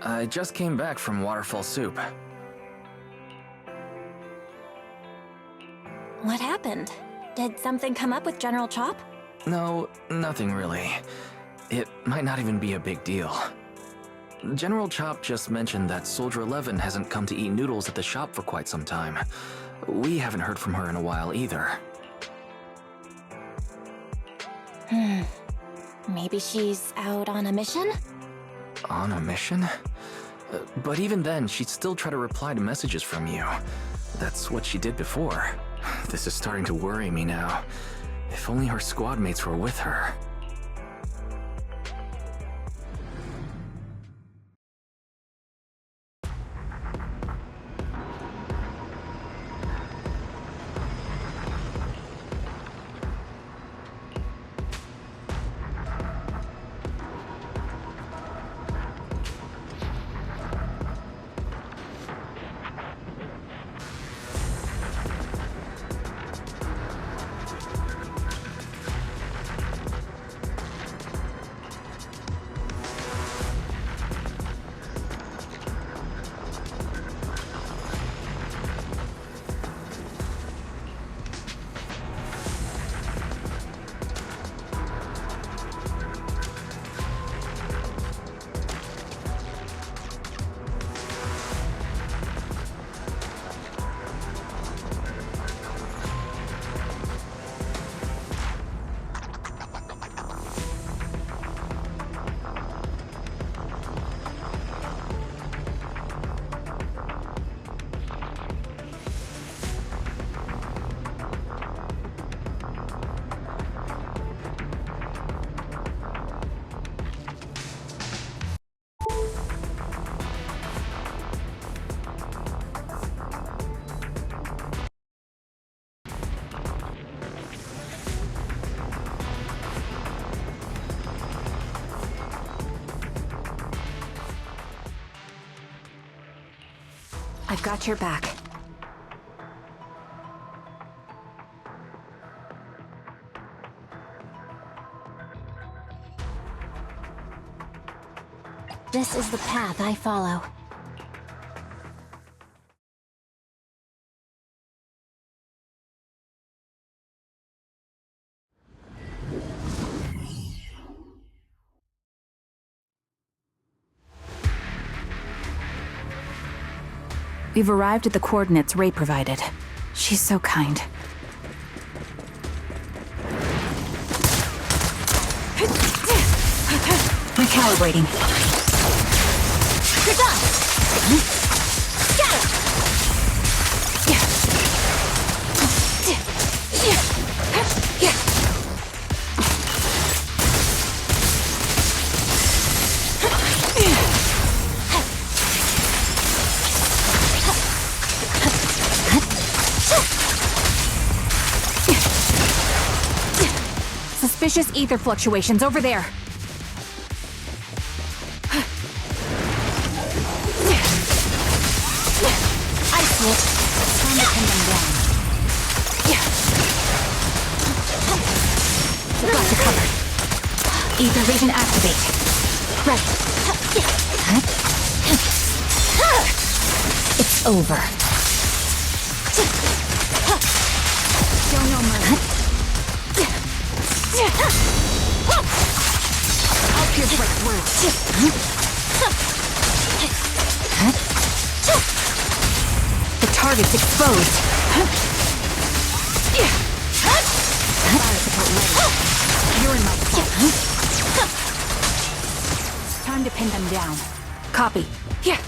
I just came back from Waterfall Soup. What happened? Did something come up with General Chop? No, nothing really. It might not even be a big deal. General Chop just mentioned that Soldier 11 hasn't come to eat noodles at the shop for quite some time. We haven't heard from her in a while either. Maybe she's out on a mission? On a mission? But even then, she'd still try to reply to messages from you. That's what she did before. This is starting to worry me now. If only her squad mates were with her. I've got your back. This is the path I follow. We've arrived at the coordinates Ray provided. She's so kind. Recalibrating. You're done! Got it! Suspicious ether fluctuations over there. I see it. Time to pin them down. Got to cover. Ether vision activate. Right. It's over. Show no mercy. I'll pierce right through. The target's exposed. Fire support ready. You're in my sight. Time to pin them down. Copy. Yeah.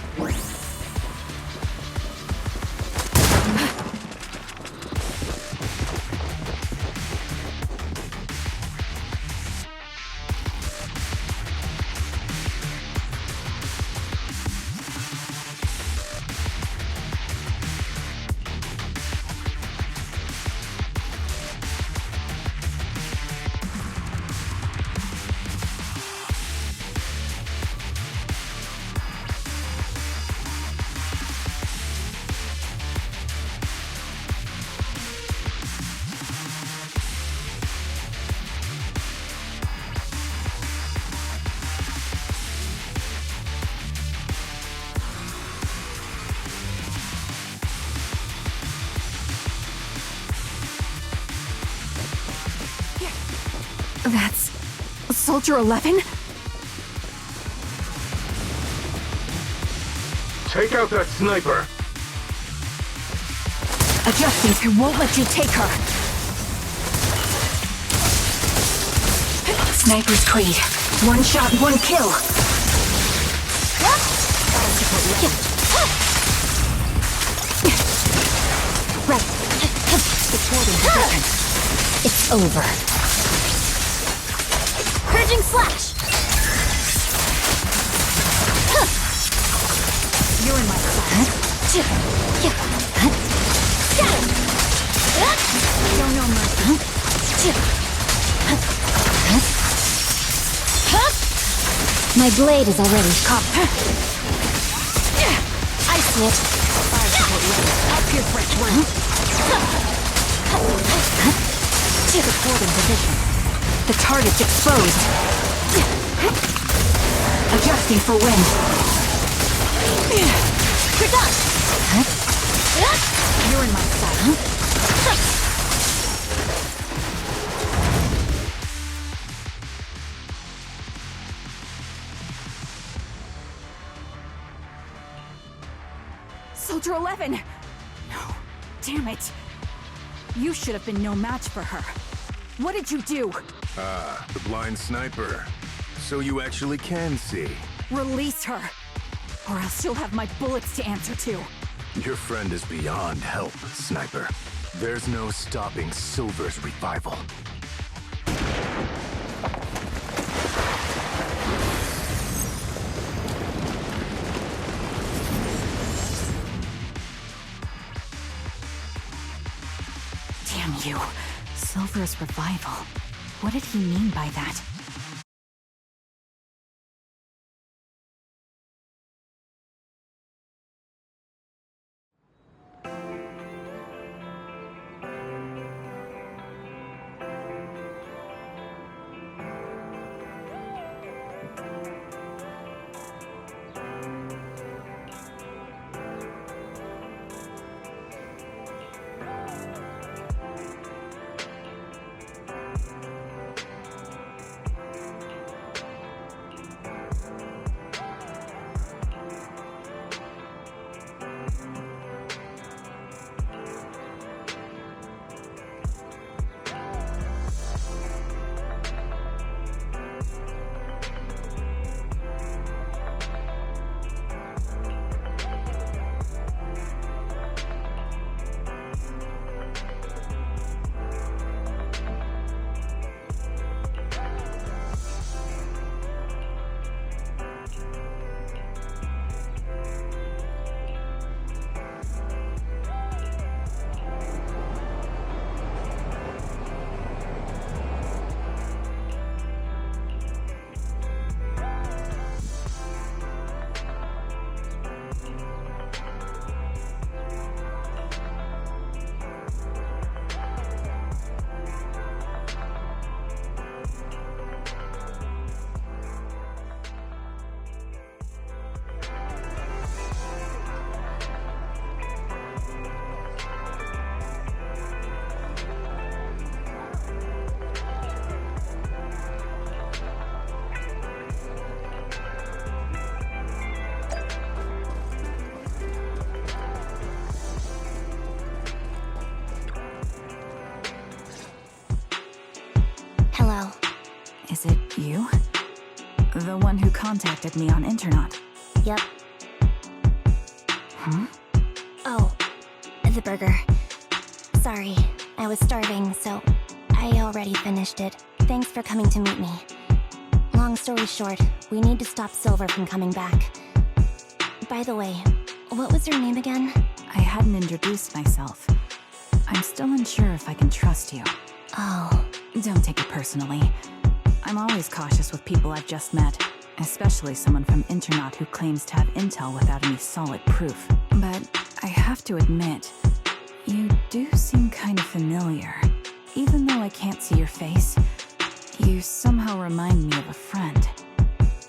That's... Soldier 11? Take out that sniper! Adjusting to won't let you take her. Sniper's Creed. One shot, one kill. Right. Supporting position. It's over. Purging slash! You're in my sight. Show no mercy. My blade is already Cop. I see it. Fire support ready. Up here, fresh one. Supporting position. The target's exposed. Adjusting for wind. You're done! You're in my sight. Soldier 11! No. Damn it. You should have been no match for her. What did you do? Ah, the blind sniper. So you actually can see. Release her. Or else she'll have my bullets to answer to. Your friend is beyond help, Sniper. There's no stopping Silver's revival. Damn you. Silver's revival. What did he mean by that? Hello. Is it you? The one who contacted me on Internet? Yep. Huh? Oh, the burger. Sorry, I was starving, so I already finished it. Thanks for coming to meet me. Long story short, we need to stop Silver from coming back. By the way, what was your name again? I hadn't introduced myself. I'm still unsure if I can trust you. Oh. Don't take it personally. I'm always cautious with people I've just met, especially someone from Internet who claims to have intel without any solid proof. But I have to admit, you do seem kind of familiar. Even though I can't see your face, you somehow remind me of a friend.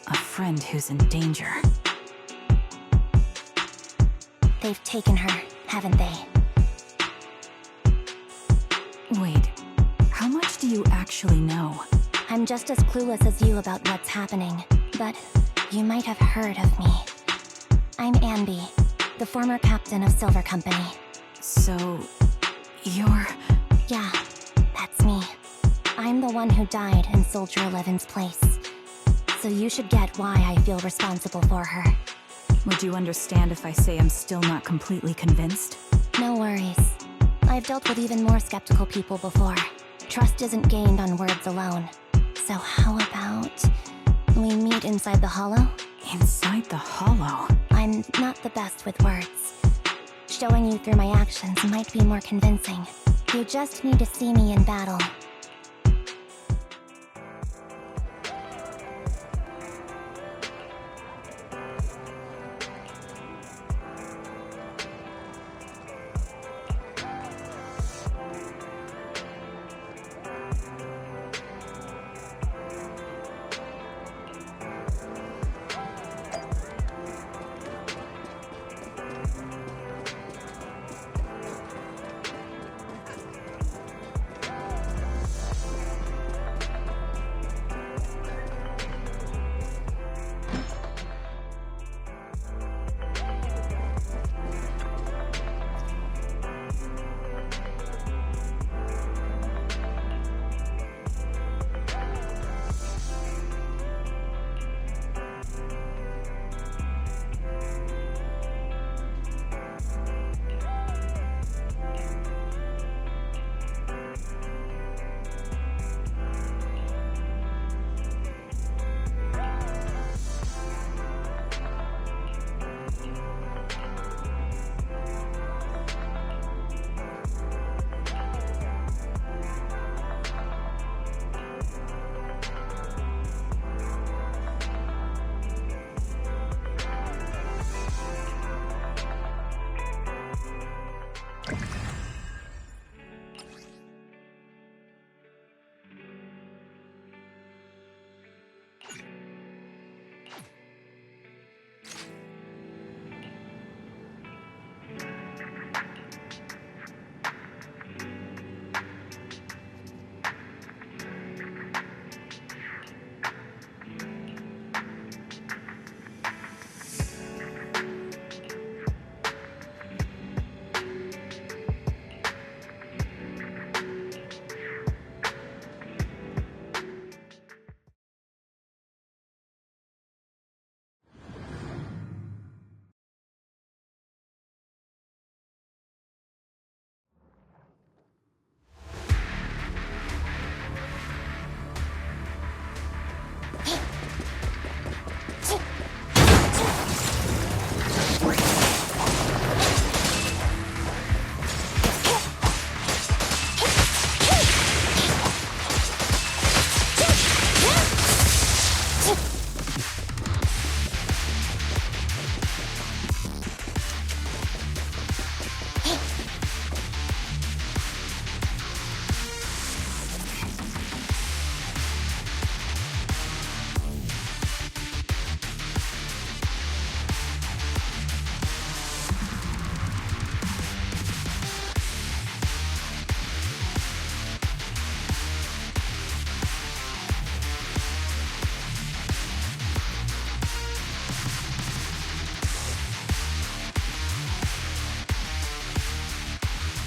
A friend who's in danger. They've taken her, haven't they? Wait, how much do you actually know? I'm just as clueless as you about what's happening, but you might have heard of me. I'm Anby, the former captain of Silver Company. So, you're... Yeah, that's me. I'm the one who died in Soldier 11's place. So you should get why I feel responsible for her. Would you understand if I say I'm still not completely convinced? No worries. I've dealt with even more skeptical people before. Trust isn't gained on words alone. So how about we meet inside the hollow? Inside the hollow? I'm not the best with words. Showing you through my actions might be more convincing. You just need to see me in battle.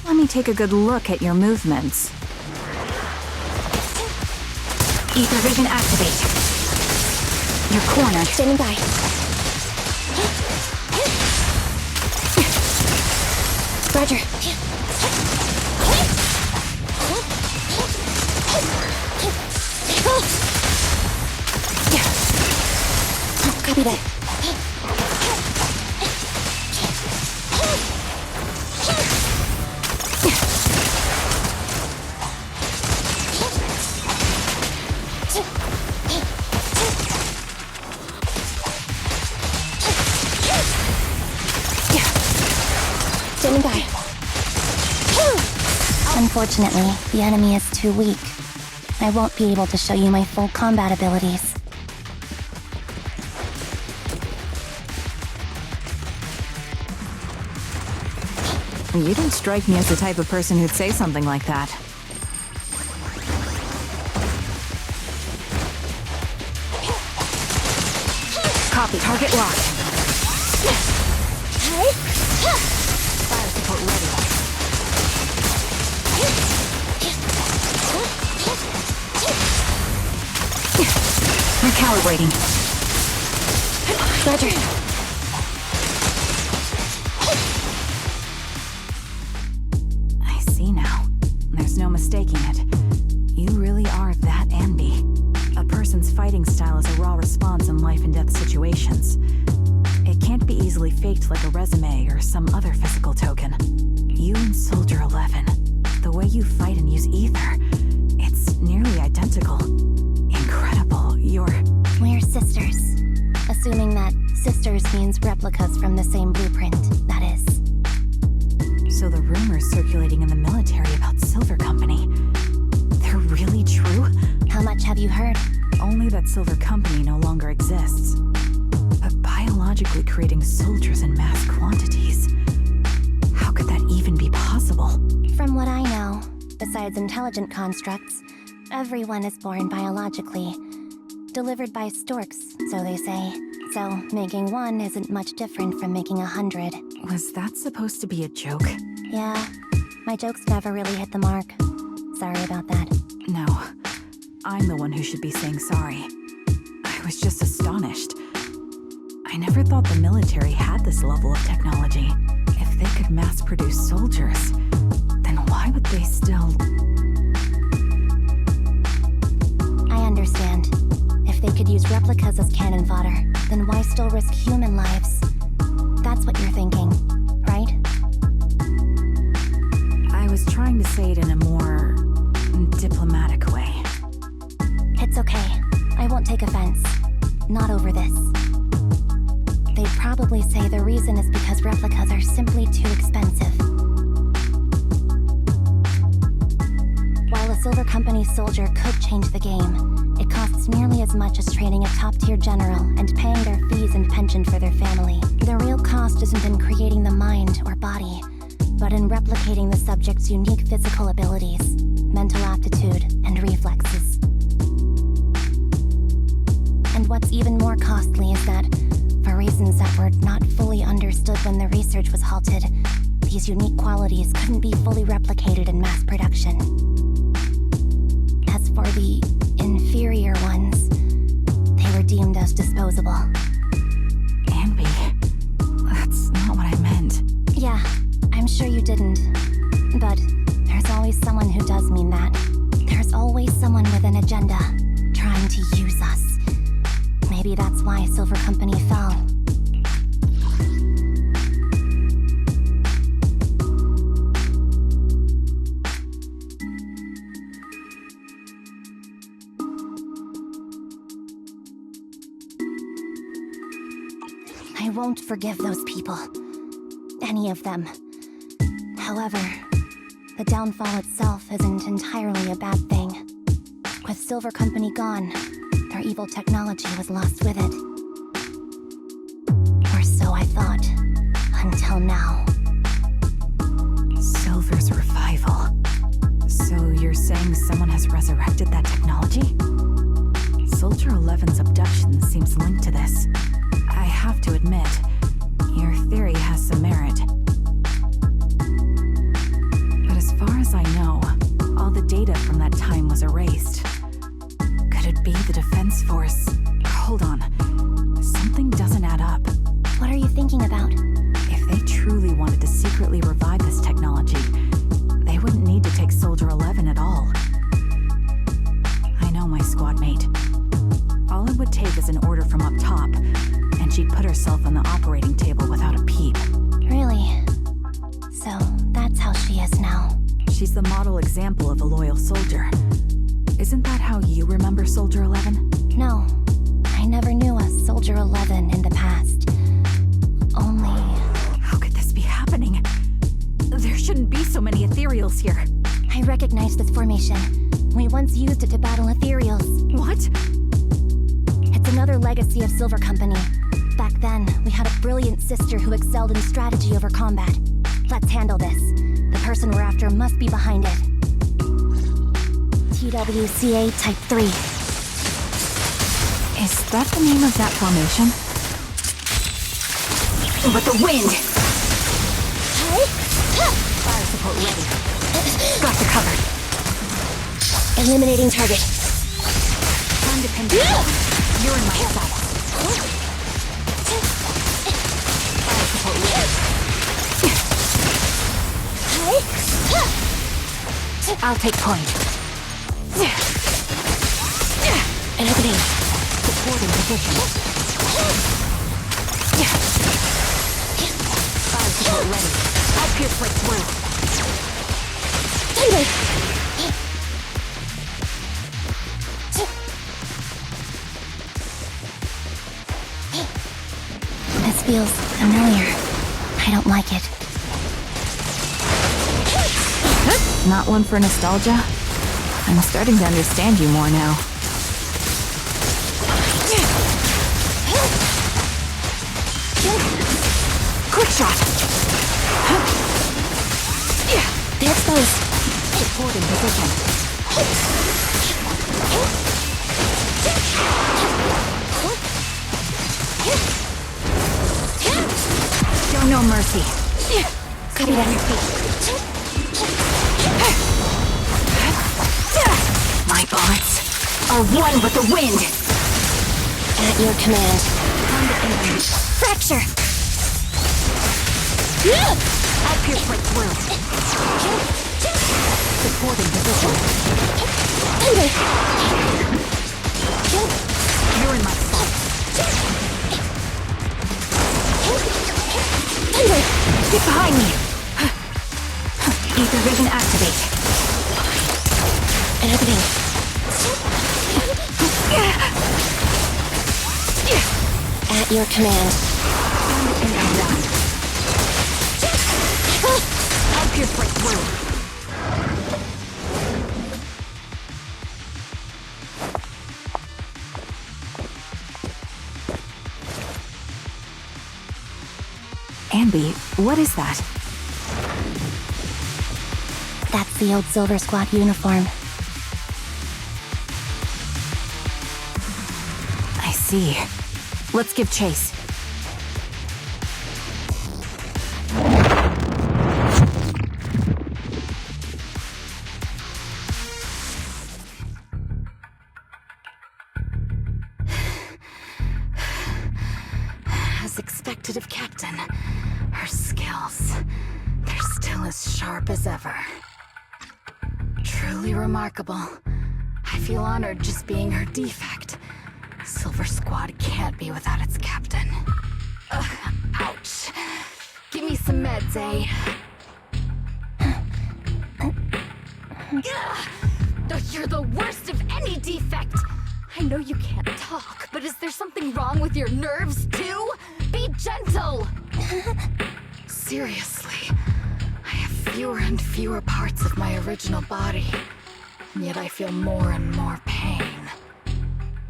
Let me take a good look at your movements. Ether vision activate. You're cornered. Standing by. Roger. Copy that. Standing by. Unfortunately, the enemy is too weak. I won't be able to show you my full combat abilities. You don't strike me as the type of person who'd say something like that. Copy. Target locked. Fire support ready. Recalibrating. Roger. I see now. There's no mistaking it. You really are that Anby. A person's fighting style is a raw response in life and death situations. It can't be easily faked like a resume or some other physical token. You and Soldier 11, the way you fight and use ether, it's nearly identical. Incredible. We're sisters. Assuming that sisters means replicas from the same blueprint, that is. So the rumors circulating in the military about Silver Company, they're really true? How much have you heard? Only that Silver Company no longer exists. But biologically creating soldiers in mass quantities, how could that even be possible? From what I know, besides intelligent constructs, everyone is born biologically. Delivered by storks, so they say. So, making one isn't much different from making 100. Was that supposed to be a joke? Yeah, my jokes never really hit the mark. Sorry about that. No, I'm the one who should be saying sorry. I was just astonished. I never thought the military had this level of technology. If they could mass produce soldiers, then why would they still... I understand. If they could use replicas as cannon fodder, then why still risk human lives? That's what you're thinking, right? I was trying to say it in a more diplomatic way. It's okay. I won't take offense. Not over this. They'd probably say the reason is because replicas are simply too expensive. While a Silver Company soldier could change the game, it costs nearly as much as training a top-tier general and paying their fees and pension for their family. The real cost isn't in creating the mind or body, but in replicating the subject's unique physical abilities, mental aptitude, and reflexes. And what's even more costly is that, for reasons that were not fully understood when the research was halted, these unique qualities couldn't be fully replicated in mass production. As for the inferior ones, they were deemed as disposable. Anby, that's not what I meant. Yeah, I'm sure you didn't. But there's always someone who does mean that. There's always someone with an agenda, trying to use us. Maybe that's why Silver Company fell. I won't forgive those people. Any of them. However, the downfall itself isn't entirely a bad thing. With Silver Company gone, their evil technology was lost with it. Or so I thought. Until now. Silver's revival. So you're saying someone has resurrected that technology? Soldier 11's abduction seems linked to this. I have to admit, your theory has some merit. But as far as I know, all the data from that time was erased. Could it be the Defense Force? Hold on. Something doesn't add up. What are you thinking about? If they truly wanted to secretly revive this technology, they wouldn't need to take Soldier 11 at all. I know my squad mate. All it would take is an order from up top, and she'd put herself on the operating table without a peep. Really? So, that's how she is now. She's the model example of a loyal soldier. Isn't that how you remember Soldier 11? No, I never knew a Soldier 11 in the past. Only... How could this be happening? There shouldn't be so many ethereals here. I recognize this formation. We once used it to battle ethereals. What? It's another legacy of Silver Company. Back then, we had a brilliant sister who excelled in strategy over combat. Let's handle this. The person we're after must be behind it. TWCA Type 3. Is that the name of that formation? with the wind! Fire support ready. Got you covered. Eliminating target. Time to pin down. You're in my sight. Fire support ready. I'll take point. Eliminating. Supporting position. Fire support ready. I'll pierce right through. Thunder! This feels familiar. I don't like it. Not one for nostalgia? I'm starting to understand you more now. Quick shot! They're exposed. Supporting position. Show no mercy. Copy that. My bullets are one with the wind. At your command. Fracture! I'll pierce right through. Supporting position. Thunder! You're in my sight. Thunder! Get behind me! Ether vision activate. Eliminating. At your command. I'll pierce right through. Anby, what is that? That's the old Silver Squad uniform. I see. Let's give chase. As expected of Captain, her skills, they're still as sharp as ever. Truly remarkable. I feel honored just being her defect. Silver Squad can't be without its captain. Ugh, ouch. Give me some meds, eh? Ugh, you're the worst of any defect! I know you can't talk, but is there something wrong with your nerves, too? Be gentle! Seriously, I have fewer and fewer parts of my original body, and yet I feel more and more pain.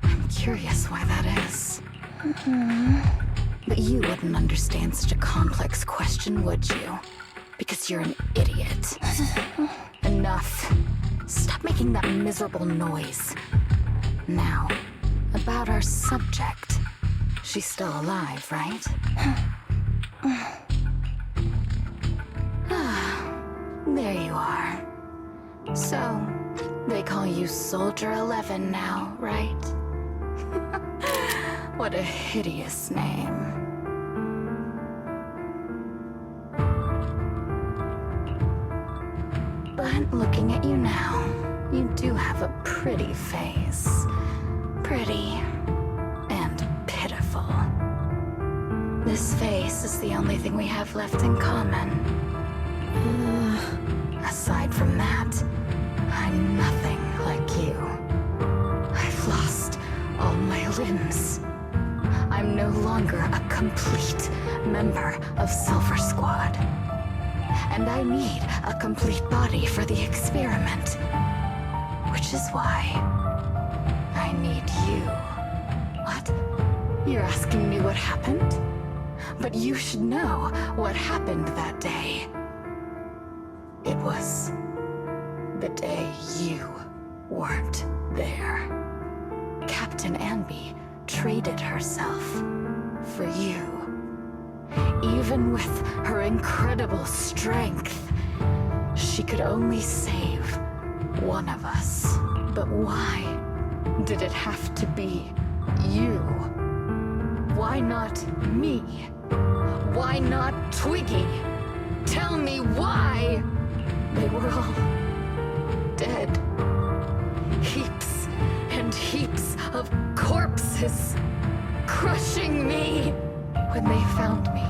I'm curious why that is. But you wouldn't understand such a complex question, would you? Because you're an idiot. Enough. Stop making that miserable noise. Now, about our subject. She's still alive, right? There you are. So, they call you Soldier 11 now, right? What a hideous name. But looking at you now, you do have a pretty face. Pretty and pitiful. This face is the only thing we have left in common. Aside from that, I'm nothing like you. I've lost all my limbs. I'm no longer a complete member of Silver Squad. And I need a complete body for the experiment. Which is why I need you. What? You're asking me what happened? But you should know what happened that day. It was the day you weren't there. Captain Anby traded herself for you. even with her incredible strength, she could only save one of us. But why did it have to be you? Why not me? Why not Twiggy? Tell me why! They were all dead. Heaps and heaps of corpses crushing me. When they found me,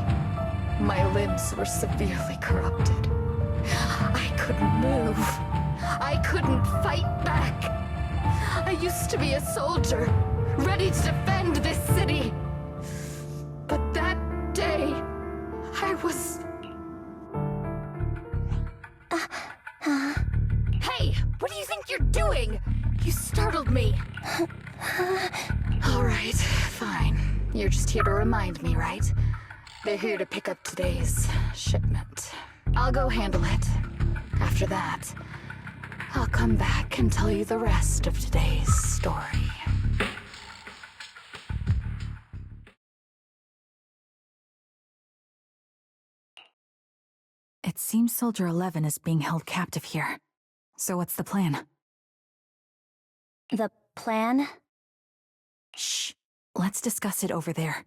my limbs were severely corrupted. I couldn't move. I couldn't fight back. I used to be a soldier, ready to defend this city. But that day, I was... Hey, what do you think you're doing? You startled me. All right, fine. You're just here to remind me, right? They're here to pick up today's shipment. I'll go handle it. After that, I'll come back and tell you the rest of today's story. It seems Soldier 11 is being held captive here. So what's the plan? The plan? Shh. Let's discuss it over there.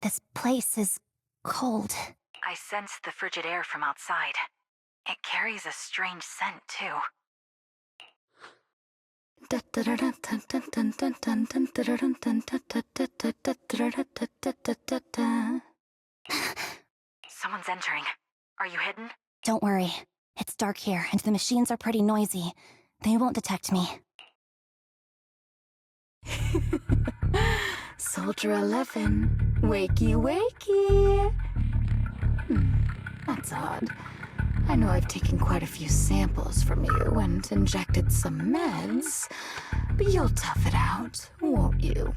This place is cold. I sense the frigid air from outside. It carries a strange scent, too. Someone's entering. Are you hidden? Don't worry. It's dark here, and the machines are pretty noisy. They won't detect me. Soldier 11, wakey wakey. That's odd. I know I've taken quite a few samples from you and injected some meds, but you'll tough it out, won't you?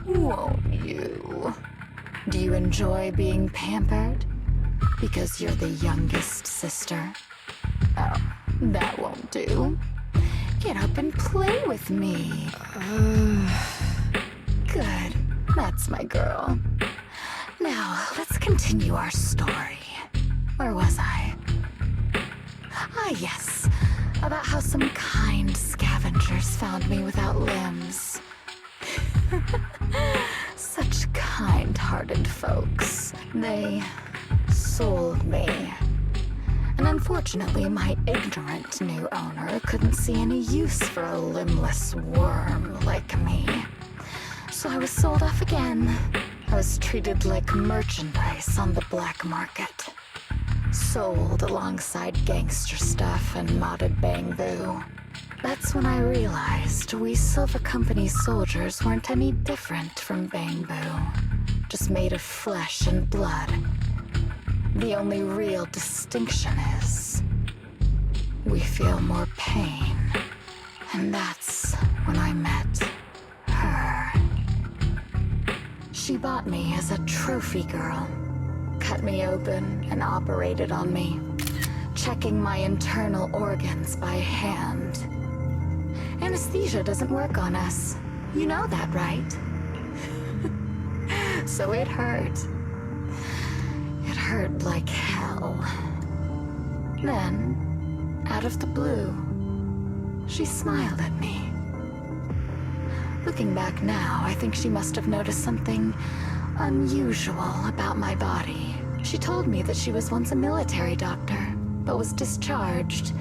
Won't you? Do you enjoy being pampered? Because you're the youngest sister? Oh, that won't do. Get up and play with me. Good. That's my girl. Now, let's continue our story. Where was I? Ah, yes. About how some kind scavengers found me without limbs. Such kind-hearted folks. They sold me. And unfortunately, my ignorant new owner couldn't see any use for a limbless worm like me. So I was sold off again. I was treated like merchandise on the black market. Sold alongside gangster stuff and modded bamboo. That's when I realized we Silver Company soldiers weren't any different from bamboo. Just made of flesh and blood. The only real distinction is we feel more pain. And that's when I met her. She bought me as a trophy girl. Cut me open and operated on me, checking my internal organs by hand. Anesthesia doesn't work on us. You know that, right? So it hurt. It hurt like hell. Then, out of the blue, she smiled at me. Looking back now, I think she must have noticed something unusual about my body. She told me that she was once a military doctor, but was discharged,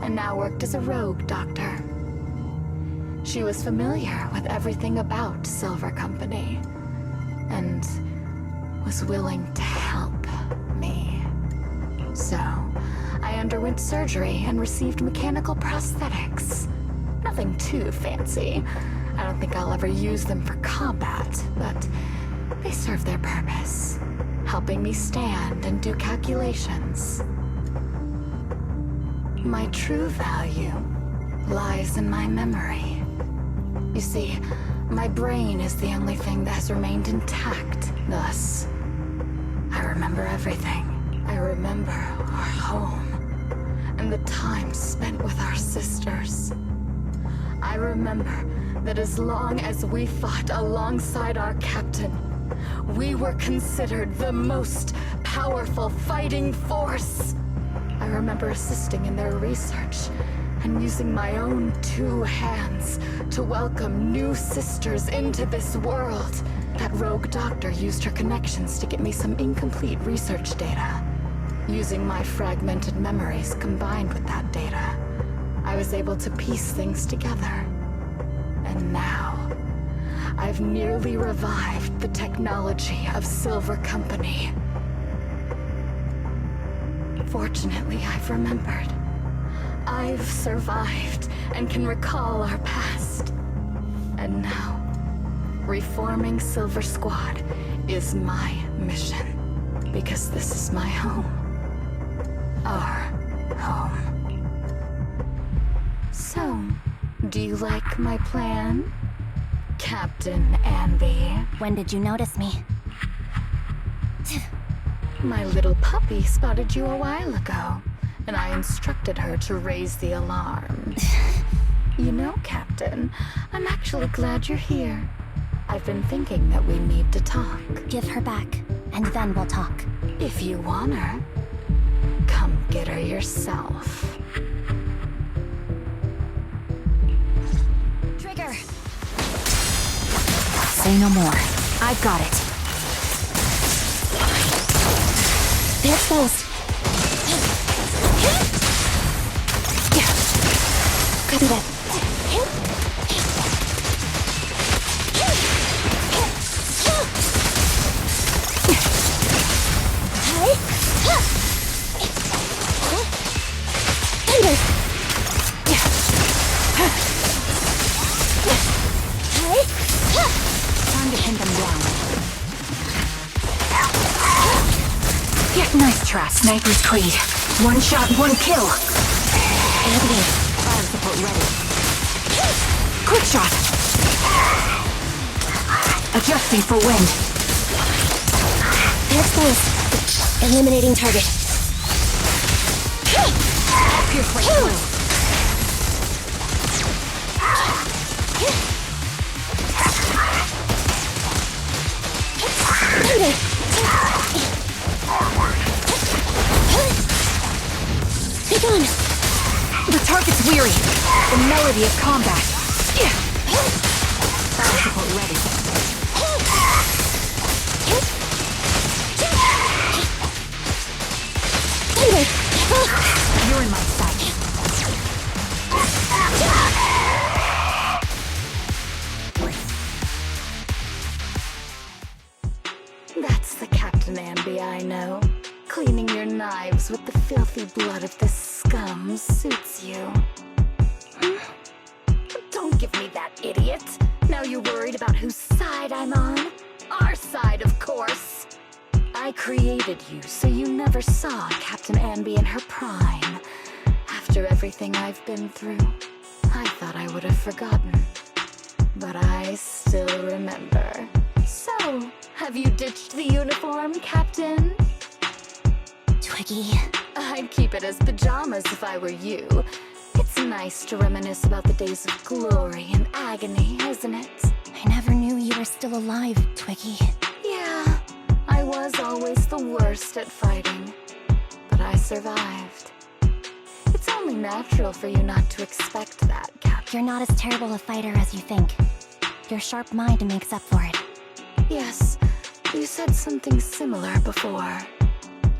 and now worked as a rogue doctor. She was familiar with everything about Silver Company, and was willing to help me. So, I underwent surgery and received mechanical prosthetics. Nothing too fancy. I don't think I'll ever use them for combat, but they serve their purpose, helping me stand and do calculations. My true value lies in my memory. You see, my brain is the only thing that has remained intact. Thus, I remember everything. I remember our home and the time spent with our sisters. I remember that as long as we fought alongside our captain, we were considered the most powerful fighting force. I remember assisting in their research and using my own 2 hands to welcome new sisters into this world. That rogue doctor used her connections to get me some incomplete research data. Using my fragmented memories combined with that data, I was able to piece things together. And now, I've nearly revived the technology of Silver Company. Fortunately, I've remembered. I've survived and can recall our past. And now, reforming Silver Squad is my mission. Because this is my home. Our home. So, do you like my plan, Captain Anby? When did you notice me? My little puppy spotted you a while ago, and I instructed her to raise the alarm. You know, Captain, I'm actually glad you're here. I've been thinking that we need to talk. Give her back, and then we'll talk. If you want her, come get her yourself. Trigger! Say no more. I've got it. They're exposed. Copy that. Time to pin them down. Nice try, Sniper's Creed. 1 shot, 1 kill. Anby. Fire support ready. Quick shot. Adjusting for wind. They're exposed. Eliminating target. Pierce right through. Be gone. The target's weary. The melody of combat. Fire support ready. You're in my sight. That's the Captain Anby I know. Cleaning your knives with the filthy blood of this scum suits you. Don't give me that, idiot. Now you're worried about whose side I'm on? Our side, of course. I created you so you never saw Captain Anby in her prime. After everything I've been through, I thought I would have forgotten. But I still remember. So, Have you ditched the uniform, Captain? Twiggy. I'd keep it as pajamas if I were you. It's nice to reminisce about the days of glory and agony, isn't it? I never knew you were still alive, Twiggy. Yeah, I was always the worst at fighting, but I survived. It's only natural for you not to expect that, Cap. You're not as terrible a fighter as you think. Your sharp mind makes up for it. Yes, you said something similar before.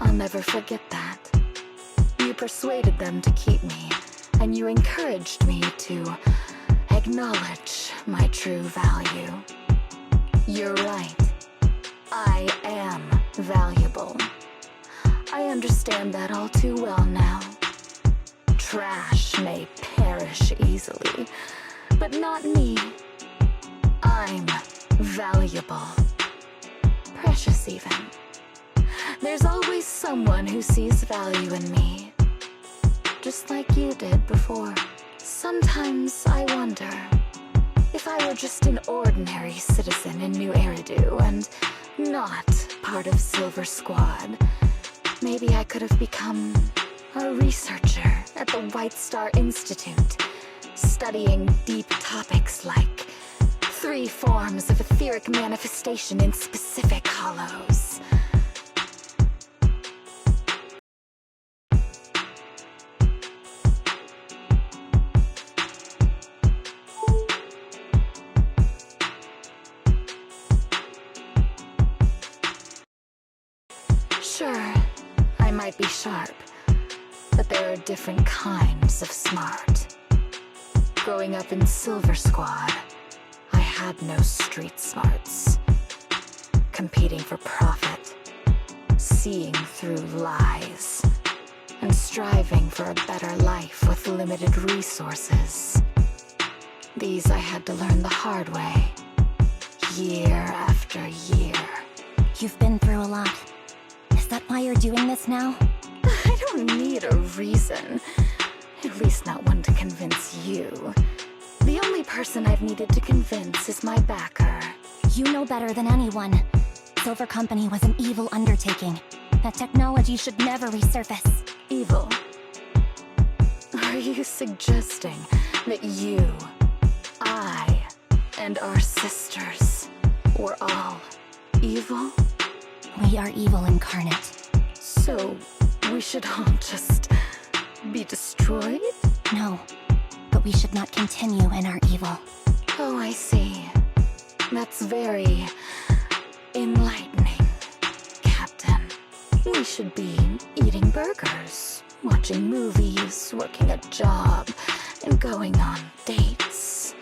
I'll never forget that. You persuaded them to keep me, and you encouraged me to acknowledge my true value. You're right. I am valuable. I understand that all too well now. Trash may perish easily, but not me. I'm valuable. Precious even. There's always someone who sees value in me. Just like you did before. Sometimes I wonder if I were just an ordinary citizen in New Eridu and not part of Silver Squad, maybe I could have become a researcher at the White Star Institute, studying deep topics like 3 forms of etheric manifestation in specific hollows. Sure, I might be sharp, but there are different kinds of smart. Growing up in Silver Squad, I had no street smarts. Competing for profit, seeing through lies, and striving for a better life with limited resources. These I had to learn the hard way, year after year. You've been through a lot. Is that why you're doing this now? I don't need a reason. At least not one to convince you. The only person I've needed to convince is my backer. You know better than anyone. Silver Company was an evil undertaking. That technology should never resurface. Evil? Are you suggesting that you, I, and our sisters were all evil? We are evil incarnate. So, we should all just be destroyed? No, but we should not continue in our evil. Oh, I see. That's very enlightening, Captain. We should be eating burgers, watching movies, working a job, and going on dates.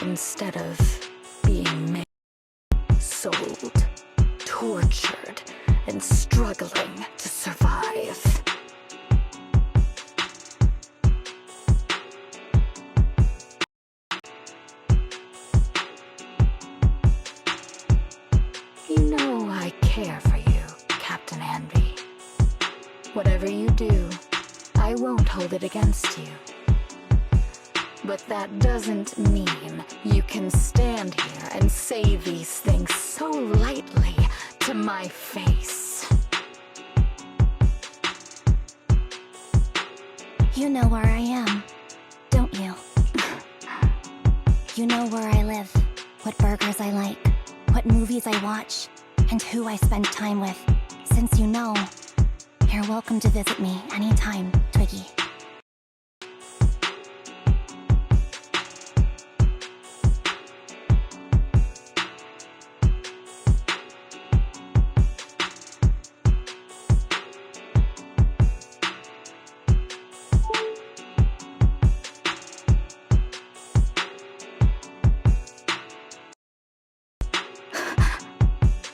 Instead of being made, sold, tortured, and struggling to survive. You know I care for you, Captain Anby. Whatever you do, I won't hold it against you. But that doesn't mean you can stand here and say these things so lightly to my face. You know where I am, don't you? You know where I live, what burgers I like, what movies I watch, and who I spend time with. Since you know, you're welcome to visit me anytime, Twiggy.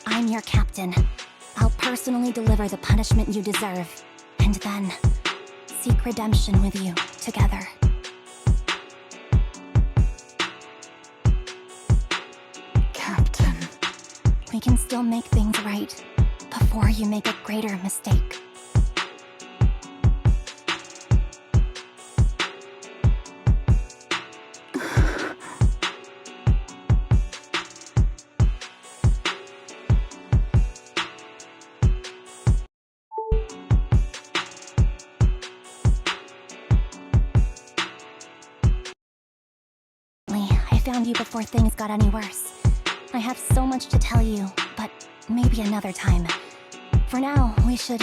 I'm your captain. I'll personally deliver the punishment you deserve, and then seek redemption with you together. Captain. We can still make things right before you make a greater mistake. find you before things got any worse. I have so much to tell you, but maybe another time. For now, we should...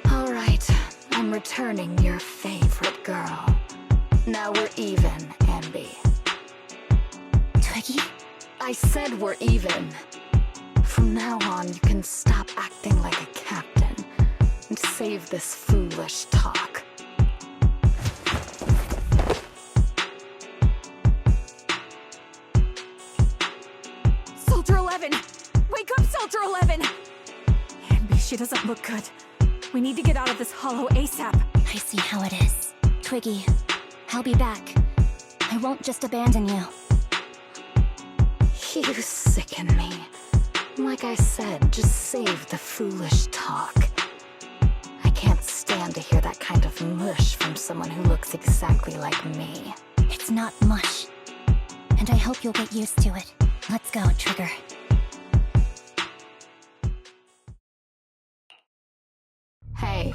All right, I'm returning your favorite girl. Now we're even, Anby. Twiggy? I said we're even. From now on, you can stop acting like a captain and save this foolish talk. Soldier 11! Wake up, Soldier 11! Anby, she doesn't look good. We need to get out of this hollow ASAP. I see how it is. Twiggy, I'll be back. I won't just abandon you. You sicken me. Like I said, just save the foolish talk. I can't stand to hear that kind of mush from someone who looks exactly like me. It's not mush. And I hope you'll get used to it. Let's go, Trigger. Hey,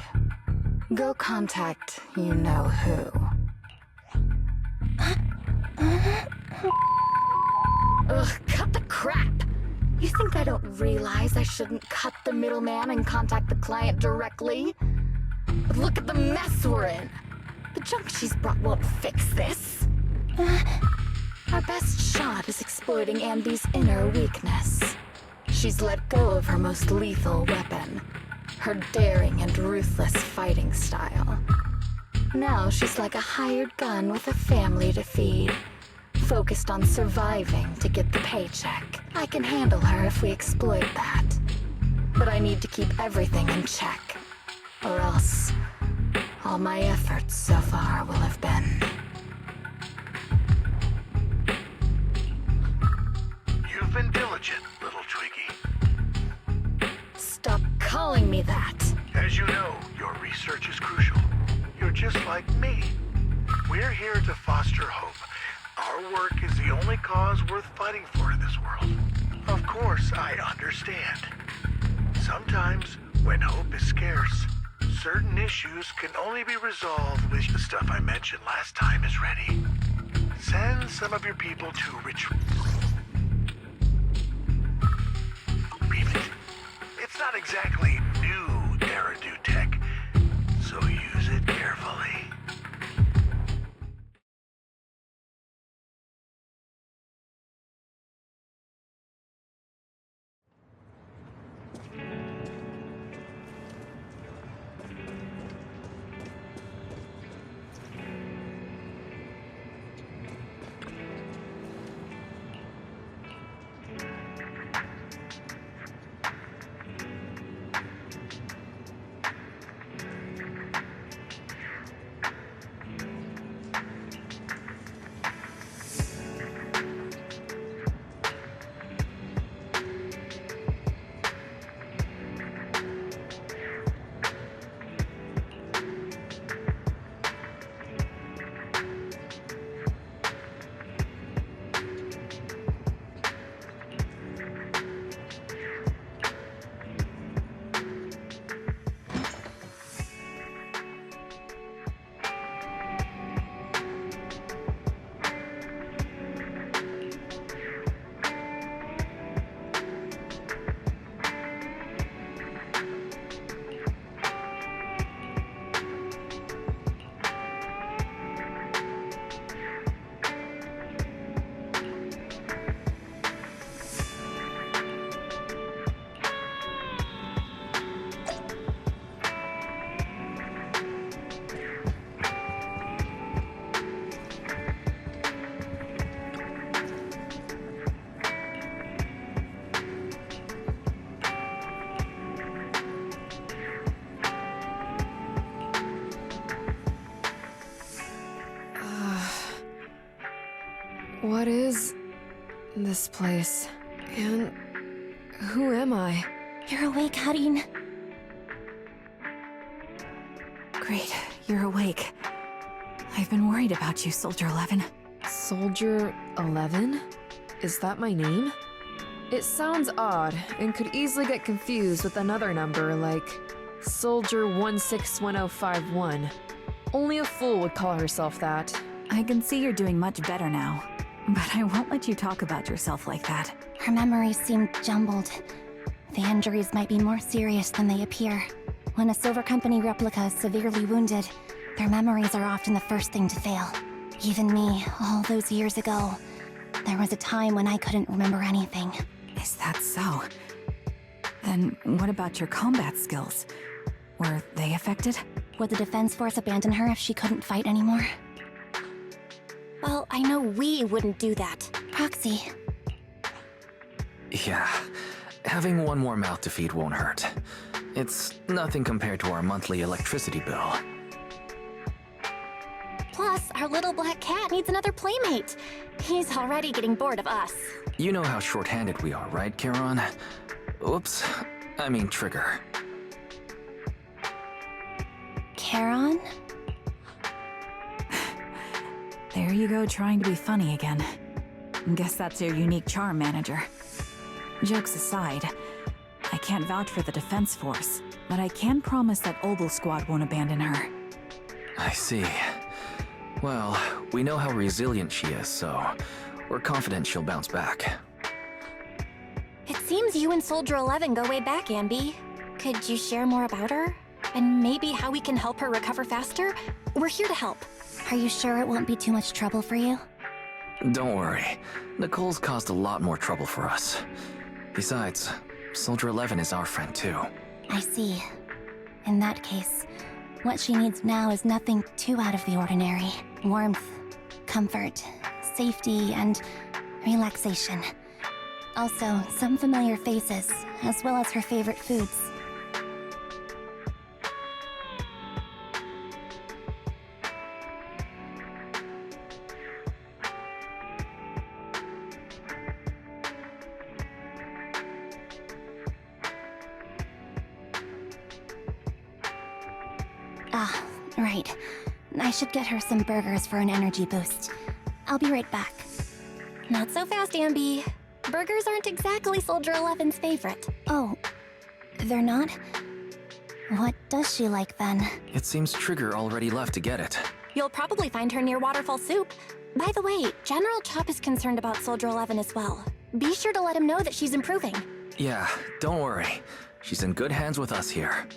go contact you-know-who. Ugh, cut the crap! You think I don't realize I shouldn't cut the middleman and contact the client directly? But look at the mess we're in! The junk she's brought won't fix this. Our best shot is exploiting Anby's inner weakness. She's let go of her most lethal weapon, her daring and ruthless fighting style. Now she's like a hired gun with a family to feed, focused on surviving to get the paycheck. I can handle her if we exploit that. But I need to keep everything in check, or else all my efforts so far will have been... You've been diligent, little Twiggy. Stop calling me that! As you know, your research is crucial. You're just like me. We're here to foster hope. Our work is the only cause worth fighting for in this world. Of course, I understand. Sometimes, when hope is scarce, certain issues can only be resolved when the stuff I mentioned last time is ready. Send some of your people to retreat. It's not exactly new Eridu tech, so use it carefully. What is this place? And who am I? You're awake, Harin. Great, you're awake. I've been worried about you, Soldier 11. Soldier 11? Is that my name? It sounds odd and could easily get confused with another number like Soldier 161051. Only a fool would call herself that. I can see you're doing much better now, but I won't let you talk about yourself like that. Her memories seem jumbled. The injuries might be more serious than they appear. When a Silver Company replica is severely wounded, their memories are often the first thing to fail. Even me, all those years ago, there was a time when I couldn't remember anything. Is that so? Then what about your combat skills? Were they affected? Would the Defense Force abandon her if she couldn't fight anymore? Well, I know we wouldn't do that. Proxy. Yeah, having one more mouth to feed won't hurt. It's nothing compared to our monthly electricity bill. Plus, our little black cat needs another playmate. He's already getting bored of us. You know how short-handed we are, right, Charon? Oops, I mean Trigger. Charon? There you go, trying to be funny again. Guess that's your unique charm, manager. Jokes aside, I can't vouch for the Defense Force, but I can promise that Obel Squad won't abandon her. I see. Well, we know how resilient she is, so we're confident she'll bounce back. It seems you and Soldier 11 go way back, Anby. Could you share more about her? And maybe how we can help her recover faster? We're here to help. Are you sure it won't be too much trouble for you? Don't worry. Nicole's caused a lot more trouble for us. Besides, Soldier 11 is our friend too. I see. In that case, what she needs now is nothing too out of the ordinary. Warmth, comfort, safety, and relaxation. Also, some familiar faces, as well as her favorite foods. Ah, right. I should get her some burgers for an energy boost. I'll be right back. Not so fast, Anby. Burgers aren't exactly Soldier 11's favorite. Oh, they're not? What does she like then? It seems Trigger already left to get it. You'll probably find her near Waterfall Soup. By the way, General Chop is concerned about Soldier 11 as well. Be sure to let him know that she's improving. Yeah, don't worry. She's in good hands with us here.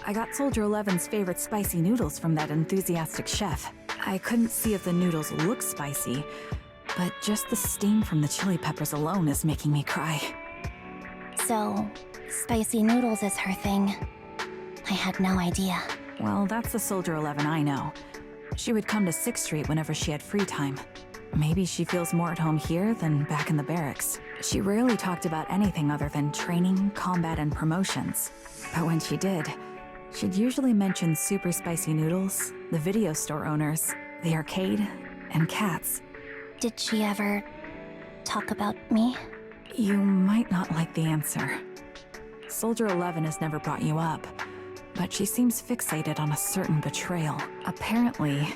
I got Soldier 11's favorite spicy noodles from that enthusiastic chef. I couldn't see if the noodles look spicy, but just the steam from the chili peppers alone is making me cry. So, spicy noodles is her thing. I had no idea. Well, that's the Soldier 11 I know. She would come to 6th Street whenever she had free time. Maybe she feels more at home here than back in the barracks. She rarely talked about anything other than training, combat, and promotions. But when she did, she'd usually mention super spicy noodles, the video store owners, the arcade, and cats. Did she ever talk about me? You might not like the answer. Soldier 11 has never brought you up, but she seems fixated on a certain betrayal. Apparently,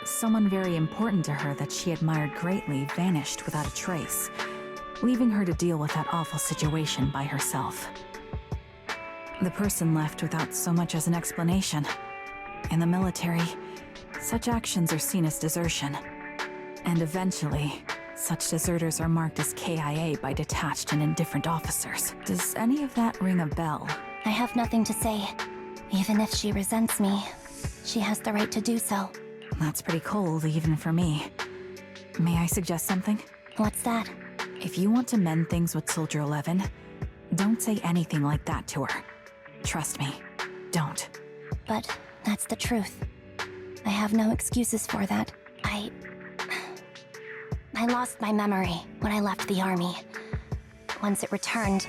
someone very important to her that she admired greatly vanished without a trace, leaving her to deal with that awful situation by herself. The person left without so much as an explanation. In the military, such actions are seen as desertion. And eventually, such deserters are marked as KIA by detached and indifferent officers. Does any of that ring a bell? I have nothing to say. Even if she resents me, she has the right to do so. That's pretty cold, even for me. May I suggest something? What's that? If you want to mend things with Soldier 11, don't say anything like that to her. Trust me, don't. But that's the truth. I have no excuses for that. I lost my memory when I left the army. Once it returned,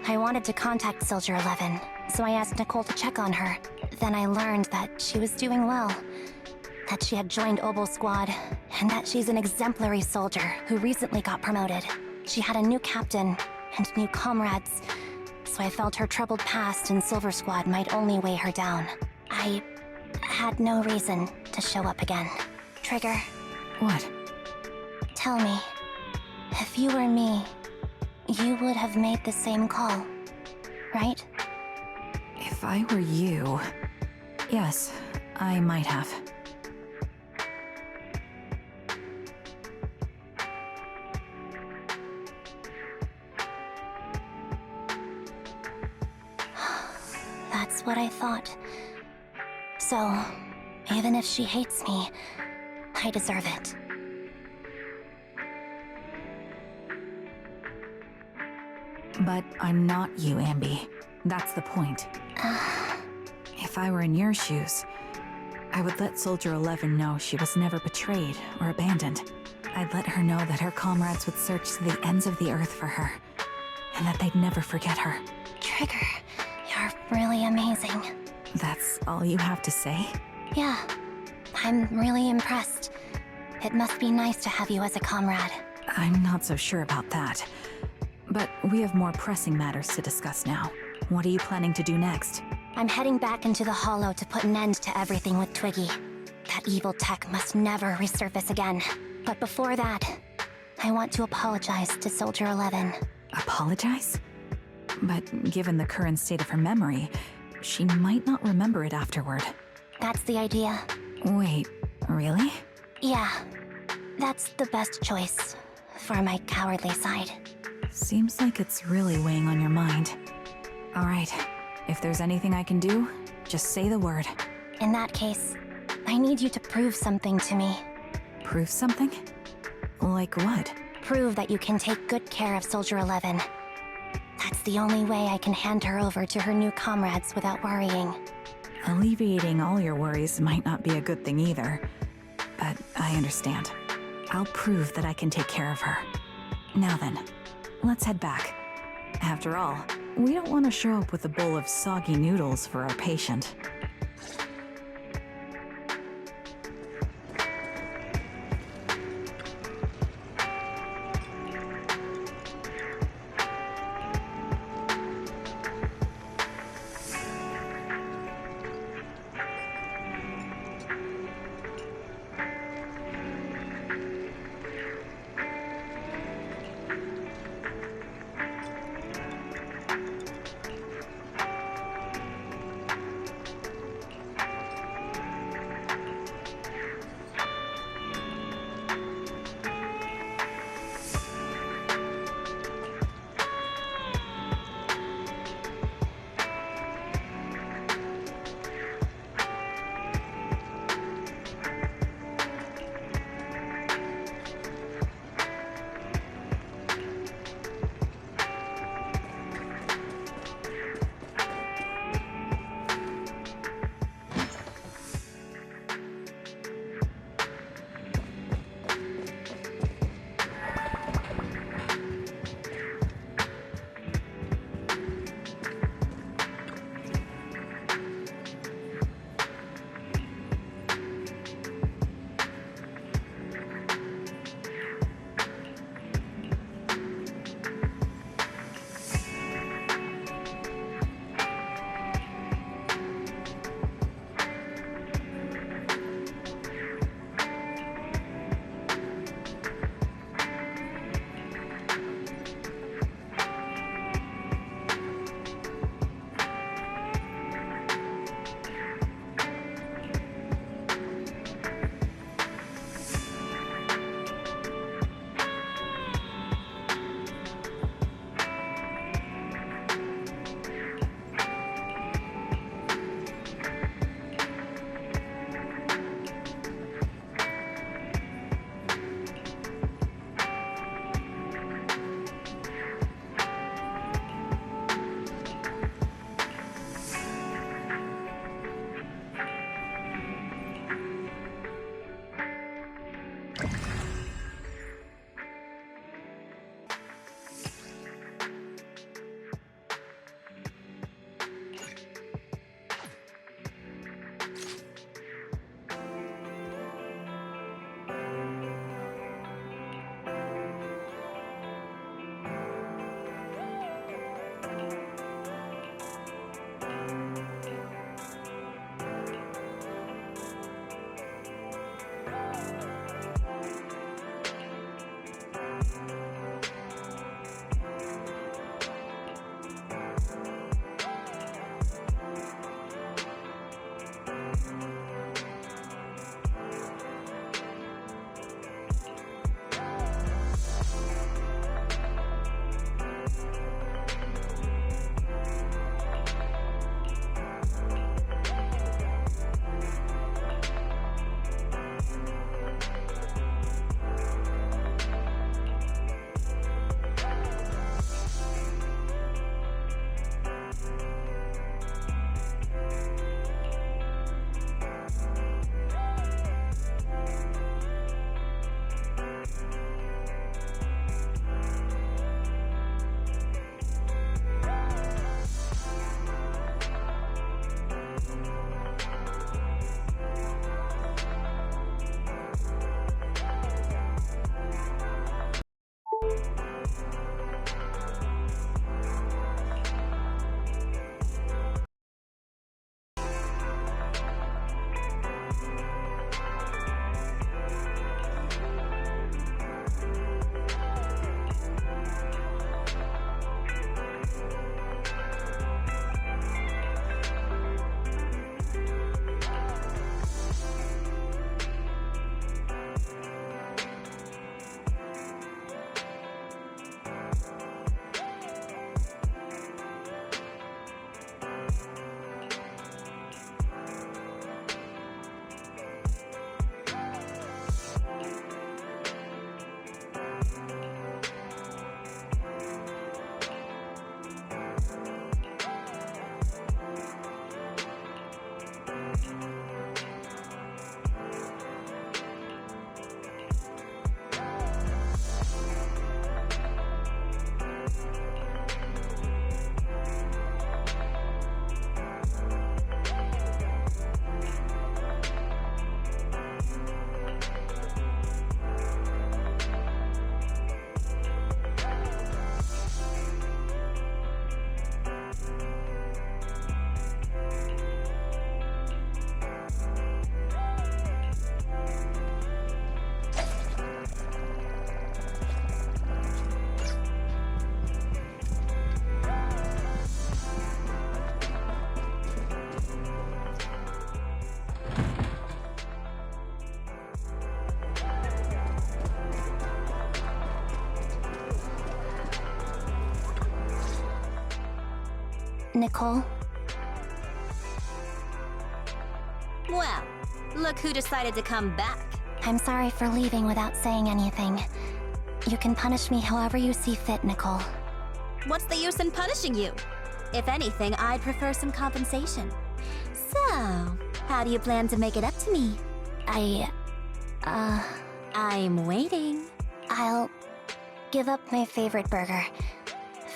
I wanted to contact Soldier 11, so I asked Nicole to check on her. Then I learned that she was doing well, that she had joined Obel Squad, and that she's an exemplary soldier who recently got promoted. She had a new captain and new comrades, so I felt her troubled past in Silver Squad might only weigh her down. I had no reason to show up again. Trigger, What? tell me, if you were me, you would have made the same call, right? If I were you... Yes, I might have. That's what I thought. So, even if she hates me, I deserve it. But I'm not you, Anby. That's the point. If I were in your shoes, I would let Soldier 11 know she was never betrayed or abandoned. I'd let her know that her comrades would search to the ends of the earth for her, and that they'd never forget her. Trigger, you're really amazing. That's all you have to say? Yeah, I'm really impressed. It must be nice to have you as a comrade. I'm not so sure about that. But we have more pressing matters to discuss now. What are you planning to do next? I'm heading back into the Hollow to put an end to everything with Twiggy. That evil tech must never resurface again. But before that, I want to apologize to Soldier 11. Apologize? But given the current state of her memory, she might not remember it afterward. That's the idea. Wait, really? Yeah, that's the best choice for my cowardly side. Seems like it's really weighing on your mind. Alright, if there's anything I can do, just say the word. In that case, I need you to prove something to me. Prove something? Like what? Prove that you can take good care of Soldier 11. That's the only way I can hand her over to her new comrades without worrying. Alleviating all your worries might not be a good thing either. But I understand. I'll prove that I can take care of her. Now then, let's head back. After all, we don't want to show up with a bowl of soggy noodles for our patient. Nicole? Well, look who decided to come back. I'm sorry for leaving without saying anything. You can punish me however you see fit, Nicole. What's the use in punishing you? If anything, I'd prefer some compensation. So, how do you plan to make it up to me? I'm waiting. I'll give up my favorite burger.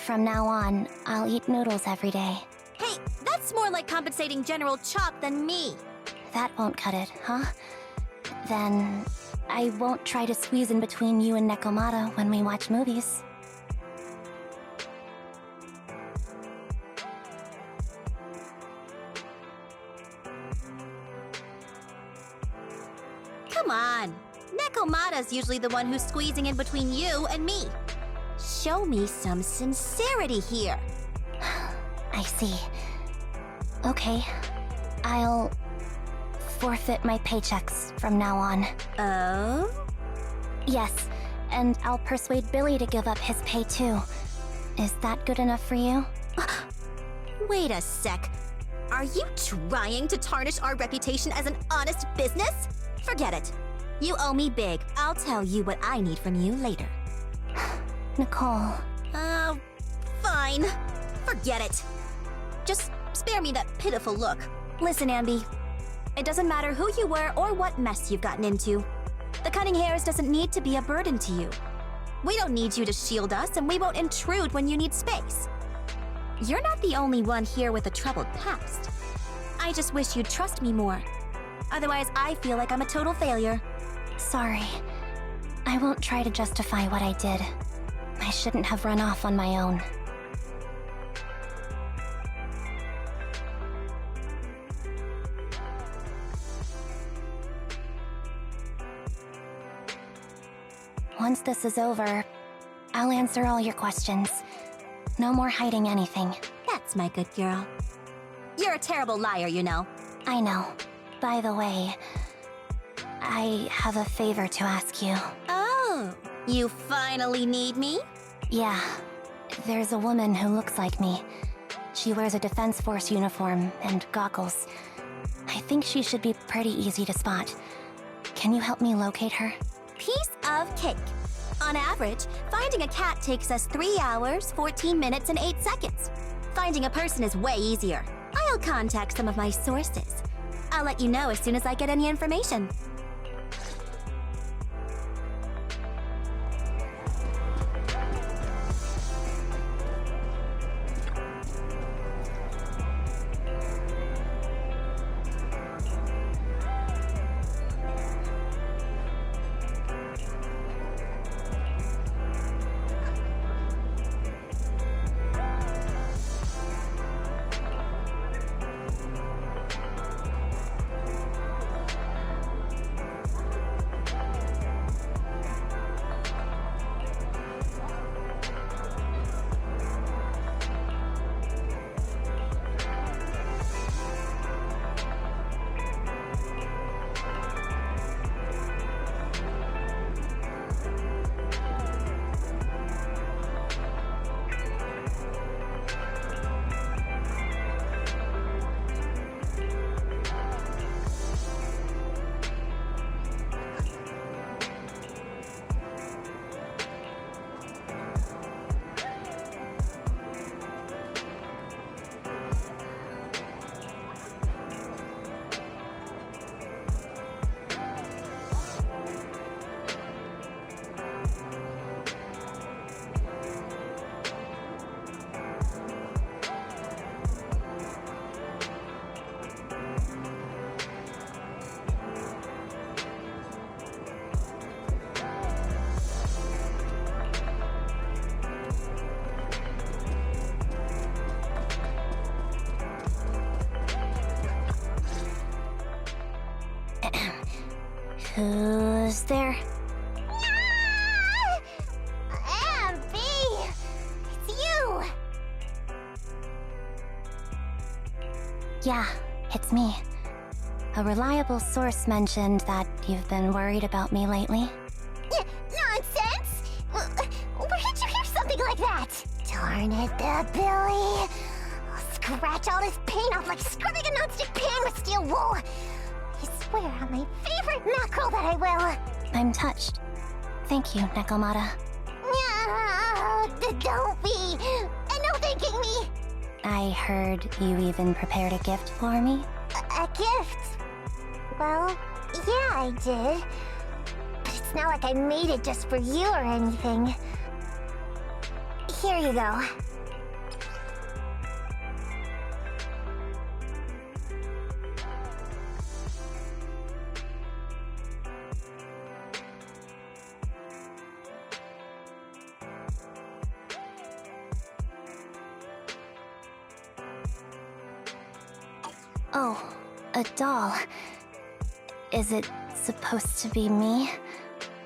From now on, I'll eat noodles every day. Hey, that's more like compensating General Chop than me. That won't cut it, huh? Then I won't try to squeeze in between you and Nekomata when we watch movies. Come on. Nekomata's usually the one who's squeezing in between you and me. Show me some sincerity here. I see. Okay, I'll forfeit my paychecks from now on. Oh? Yes, and I'll persuade Billy to give up his pay too. Is that good enough for you? Wait a sec. Are you trying to tarnish our reputation as an honest business? Forget it. You owe me big. I'll tell you what I need from you later. Nicole. Fine. Forget it. Just spare me that pitiful look. Listen, Anby. It doesn't matter who you were or what mess you've gotten into. The cutting hairs doesn't need to be a burden to you. We don't need you to shield us, and we won't intrude when you need space. You're not the only one here with a troubled past. I just wish you'd trust me more. Otherwise, I feel like I'm a total failure. Sorry. I won't try to justify what I did. I shouldn't have run off on my own. Once this is over, I'll answer all your questions. No more hiding anything. That's my good girl. You're a terrible liar, you know. I know. By the way, I have a favor to ask you. Oh, you finally need me? Yeah. There's a woman who looks like me. She wears a Defense Force uniform and goggles. I think she should be pretty easy to spot. Can you help me locate her? Piece of cake. On average, finding a cat takes us 3 hours, 14 minutes, and 8 seconds. Finding a person is way easier. I'll contact some of my sources. I'll let you know as soon as I get any information. Who's there? Anby! It's you! Yeah, it's me. A reliable source mentioned that you've been worried about me lately. Nonsense! Where did you hear something like that? Darn it, Billy. scratch all this paint off like scrubbing a nonstick pan with steel wool. I swear on my favorite mackerel that I will. I'm touched. Thank you, Nekomata. Don't be. And no thanking me. I heard you even prepared a gift for me? A gift? Well, yeah, I did. But it's not like I made it just for you or anything. Here you go. Oh, a doll. Is it supposed to be me?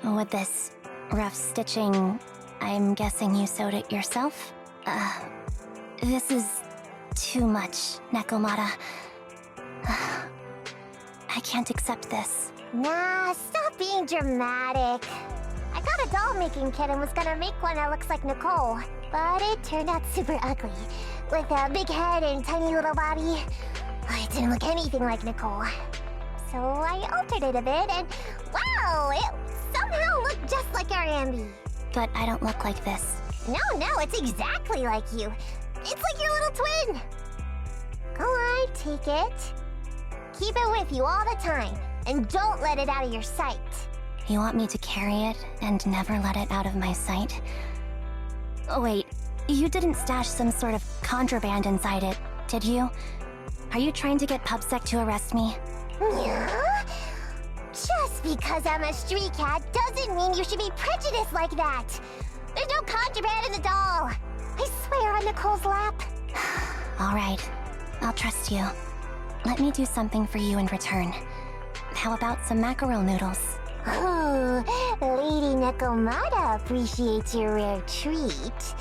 With this rough stitching, I'm guessing you sewed it yourself? This is too much, Nekomata. I can't accept this. Nah, stop being dramatic. I got a doll-making kit and was gonna make one that looks like Nicole, but it turned out super ugly, with a big head and tiny little body. It didn't look anything like Nicole. So I altered it a bit, and wow, it somehow looked just like our Anby. But I don't look like this. No, it's exactly like you. It's like your little twin. Go on, take it. Keep it with you all the time, and don't let it out of your sight. You want me to carry it and never let it out of my sight? Oh, wait, you didn't stash some sort of contraband inside it, did you? Are you trying to get PubSec to arrest me? Yeah? Just because I'm a street cat doesn't mean you should be prejudiced like that. There's no contraband in the doll. I swear on Nicole's lap. All right, I'll trust you. Let me do something for you in return. How about some mackerel noodles? Oh, Lady Nekomata appreciates your rare treat.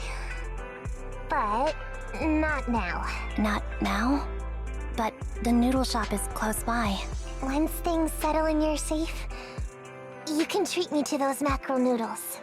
But not now. Not now? But the noodle shop is close by. Once things settle and you're safe, you can treat me to those mackerel noodles.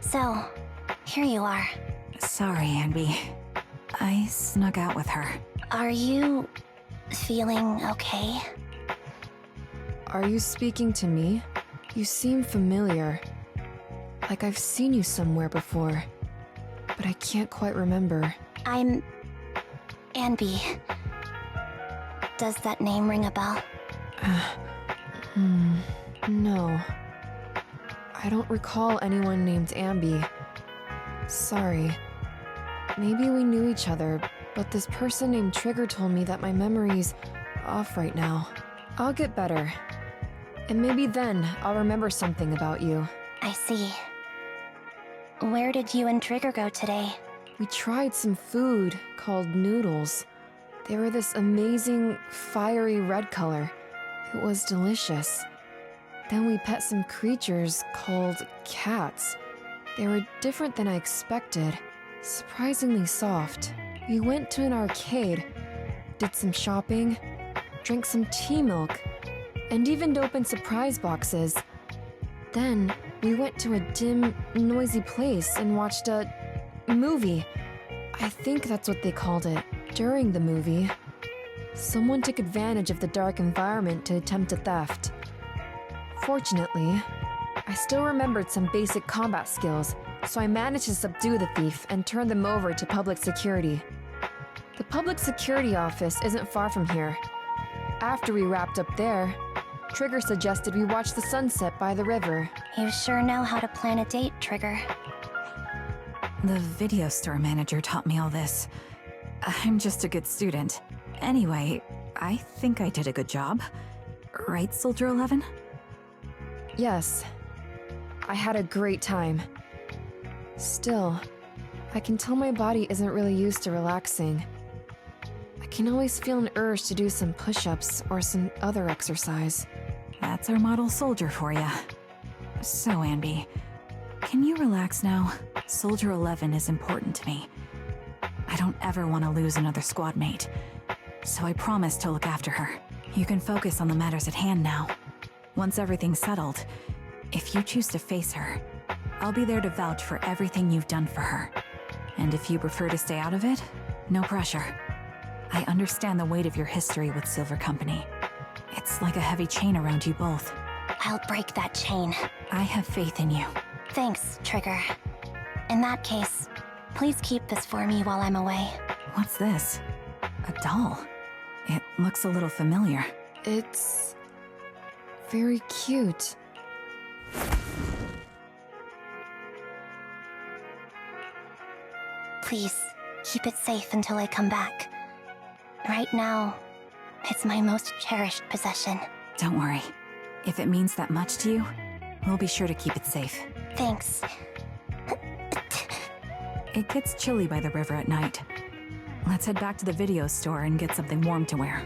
So, here you are. Sorry, Anby. I snuck out with her. Are you feeling okay? Are you speaking to me? You seem familiar. Like I've seen you somewhere before. But I can't quite remember. I'm Anby. Does that name ring a bell? No. I don't recall anyone named Anby. Sorry. Maybe we knew each other, but this person named Trigger told me that my memory's off right now. I'll get better. And maybe then I'll remember something about you. I see. Where did you and Trigger go today? We tried some food called noodles. They were this amazing, fiery red color. It was delicious. Then we pet some creatures called cats. They were different than I expected, surprisingly soft. We went to an arcade, did some shopping, drank some tea milk, and even opened surprise boxes. Then we went to a dim, noisy place and watched a movie. I think that's what they called it. During the movie, someone took advantage of the dark environment to attempt a theft. Fortunately, I still remembered some basic combat skills, so I managed to subdue the thief and turn them over to public security. The public security office isn't far from here. After we wrapped up there, Trigger suggested we watch the sunset by the river. You sure know how to plan a date, Trigger. The video store manager taught me all this. I'm just a good student. Anyway, I think I did a good job. Right, Soldier 11? Yes. I had a great time. Still, I can tell my body isn't really used to relaxing. I can always feel an urge to do some push-ups or some other exercise. That's our model soldier for ya. So, Anby, can you relax now? Soldier 11 is important to me. I don't ever want to lose another squad mate, so I promise to look after her. You can focus on the matters at hand now. Once everything's settled, if you choose to face her, I'll be there to vouch for everything you've done for her. And if you prefer to stay out of it, no pressure. I understand the weight of your history with Silver Company. It's like a heavy chain around you both. I'll break that chain. I have faith in you. Thanks, Trigger. In that case, please keep this for me while I'm away. What's this? A doll? It looks a little familiar. It's very cute. Please, keep it safe until I come back. Right now, it's my most cherished possession. Don't worry. If it means that much to you, we'll be sure to keep it safe. Thanks. It gets chilly by the river at night. Let's head back to the video store and get something warm to wear.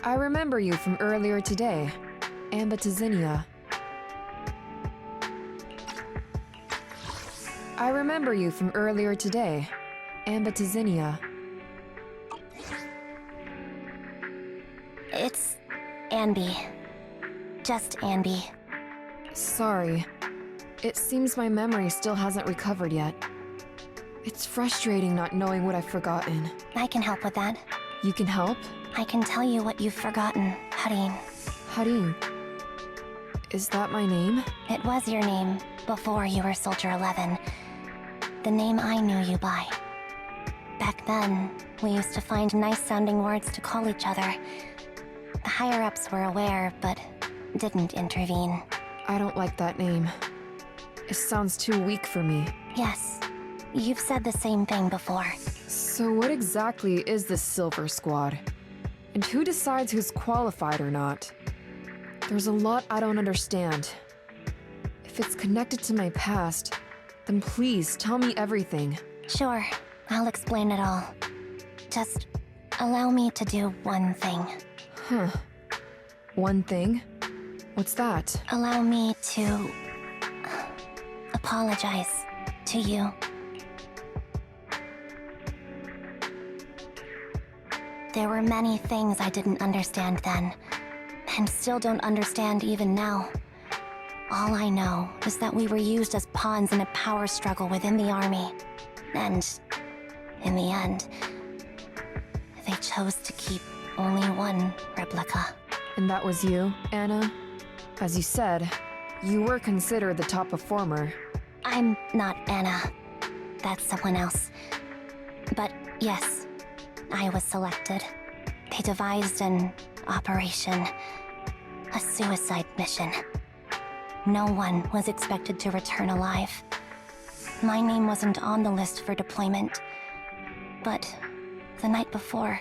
I remember you from earlier today, Anby. I remember you from earlier today, Anby. It's Anby. Just Anby. Sorry. It seems my memory still hasn't recovered yet. It's frustrating not knowing what I've forgotten. I can help with that. You can help? I can tell you what you've forgotten, Harin. Harin. Is that my name? It was your name before you were Soldier 11. The name I knew you by. Back then, we used to find nice-sounding words to call each other. The higher-ups were aware, but didn't intervene. I don't like that name. It sounds too weak for me. Yes, you've said the same thing before. So what exactly is this Silver Squad? And who decides who's qualified or not? There's a lot I don't understand. If it's connected to my past, then please tell me everything. Sure, I'll explain it all. Just allow me to do one thing. Huh. One thing? What's that? Allow me to apologize to you. There were many things I didn't understand then, and still don't understand even now. All I know is that we were used as pawns in a power struggle within the army. And, in the end, they chose to keep only one replica. And that was you, Anna? As you said, you were considered the top performer. I'm not Anna. That's someone else. But yes, I was selected. They devised an operation, a suicide mission. No one was expected to return alive. My name wasn't on the list for deployment. But the night before,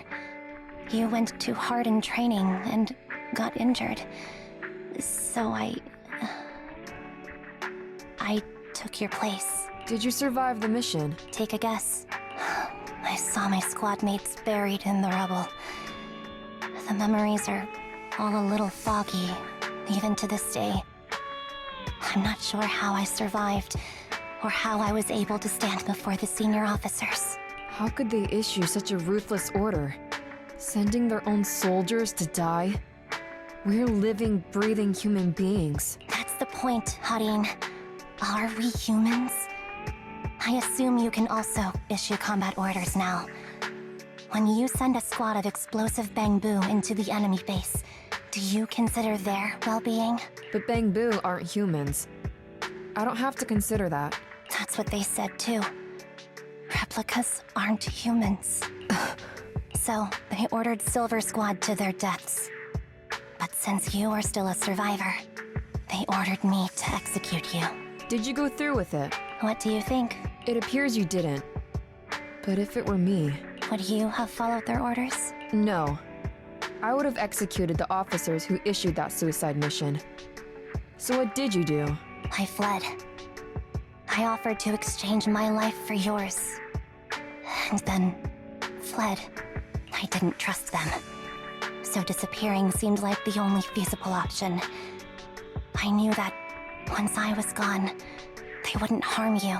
you went too hard in training and got injured. So I took your place. Did you survive the mission? Take a guess. I saw my squad mates buried in the rubble. The memories are all a little foggy, even to this day. I'm not sure how I survived, or how I was able to stand before the senior officers. How could they issue such a ruthless order? Sending their own soldiers to die? We're living, breathing human beings. That's the point, Harin. Are we humans? I assume you can also issue combat orders now. When you send a squad of explosive bamboo into the enemy base, do you consider their well-being? But Bangbu aren't humans. I don't have to consider that. That's what they said too. Replicas aren't humans. So, they ordered Silver Squad to their deaths. But since you are still a survivor, they ordered me to execute you. Did you go through with it? What do you think? It appears you didn't. But if it were me... Would you have followed their orders? No. I would have executed the officers who issued that suicide mission. So what did you do? I fled. I offered to exchange my life for yours. And then... fled. I didn't trust them. So disappearing seemed like the only feasible option. I knew that once I was gone, they wouldn't harm you,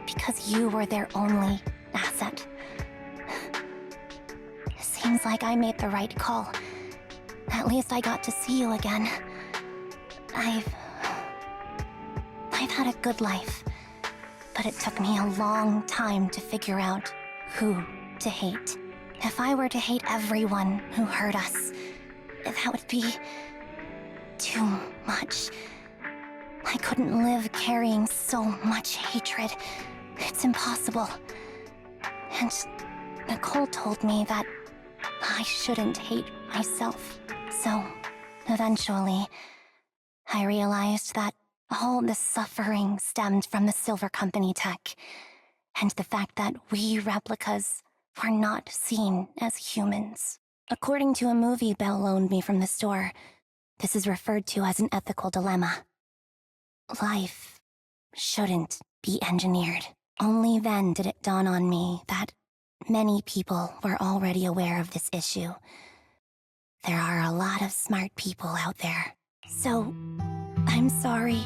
because you were their only asset. Seems like I made the right call. At least I got to see you again. I've had a good life, but it took me a long time to figure out who to hate. If I were to hate everyone who hurt us, that would be too much. I couldn't live carrying so much hatred. It's impossible. And Nicole told me that I shouldn't hate myself. So, eventually, I realized that all the suffering stemmed from the Silver Company tech, and the fact that we replicas were not seen as humans. According to a movie Belle loaned me from the store, this is referred to as an ethical dilemma. Life shouldn't be engineered. Only then did it dawn on me that many people were already aware of this issue. There are a lot of smart people out there. So, I'm sorry,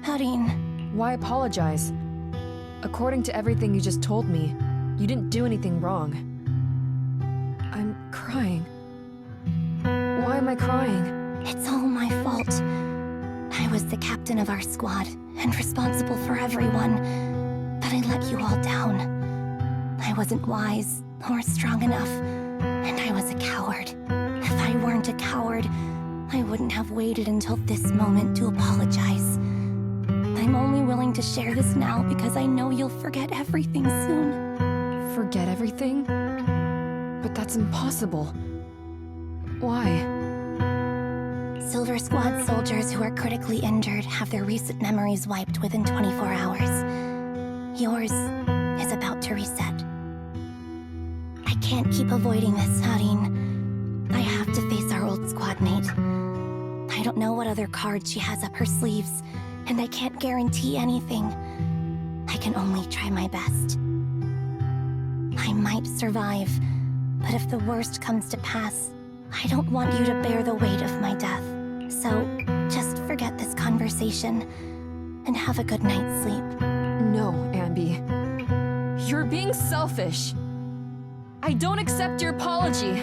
Harin. Why apologize? According to everything you just told me, you didn't do anything wrong. I'm crying. Why am I crying? It's all my fault. I was the captain of our squad and responsible for everyone, but I let you all down. I wasn't wise or strong enough, and I was a coward. If I weren't a coward, I wouldn't have waited until this moment to apologize. I'm only willing to share this now because I know you'll forget everything soon. Forget everything? But that's impossible. Why? Silver Squad soldiers who are critically injured have their recent memories wiped within 24 hours. Yours is about to reset. I can't keep avoiding this, Harin. I have to face our old squad mate. I don't know what other cards she has up her sleeves, and I can't guarantee anything. I can only try my best. I might survive, but if the worst comes to pass, I don't want you to bear the weight of my death. So, just forget this conversation, and have a good night's sleep. No, Anby. You're being selfish. I don't accept your apology.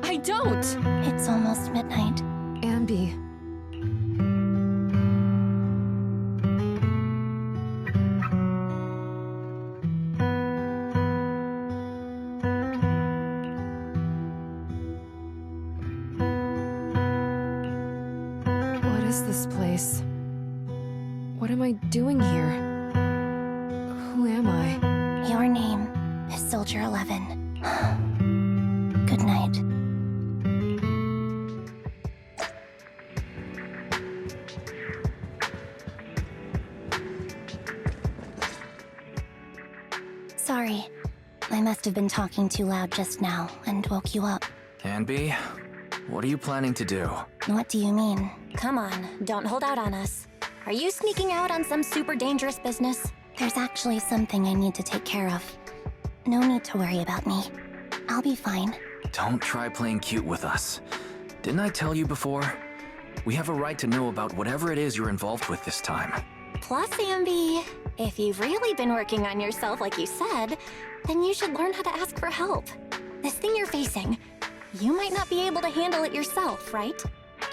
I don't! It's almost midnight. Anby. is this place? What am I doing here? Who am I? Your name is Soldier 11. Good night. Sorry. I must have been talking too loud just now and woke you up. Anby, what are you planning to do? What do you mean? Come on, don't hold out on us. Are you sneaking out on some super dangerous business? There's actually something I need to take care of. No need to worry about me. I'll be fine. Don't try playing cute with us. Didn't I tell you before? We have a right to know about whatever it is you're involved with this time. Plus, Anby, if you've really been working on yourself like you said, then you should learn how to ask for help. This thing you're facing, you might not be able to handle it yourself, right?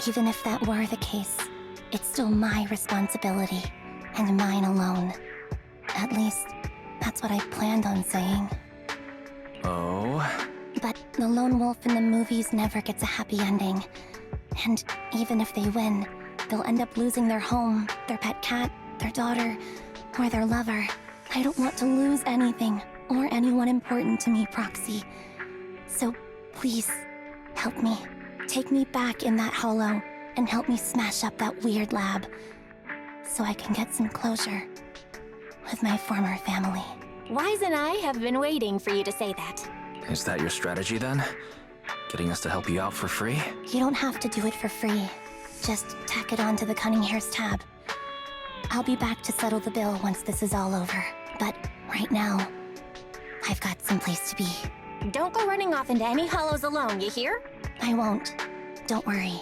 Even if that were the case, it's still my responsibility, and mine alone. At least, that's what I planned on saying. Oh? But the lone wolf in the movies never gets a happy ending. And even if they win, they'll end up losing their home, their pet cat, their daughter, or their lover. I don't want to lose anything, or anyone important to me, Proxy. So, please, help me. Take me back in that hollow, and help me smash up that weird lab, so I can get some closure with my former family. Wise and I have been waiting for you to say that. Is that your strategy then? Getting us to help you out for free? You don't have to do it for free. Just tack it onto the Cunning Hair's tab. I'll be back to settle the bill once this is all over. But right now, I've got someplace to be. Don't go running off into any hollows alone, you hear? I won't. Don't worry.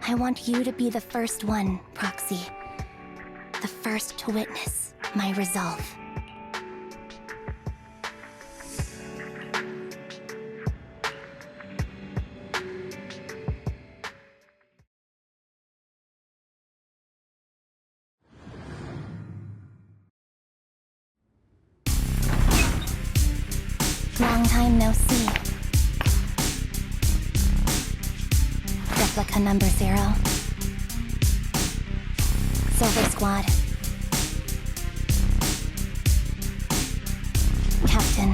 I want you to be the first one, Proxy. The first to witness my resolve. Long time no see. Replica number 0. Silver Squad. Captain.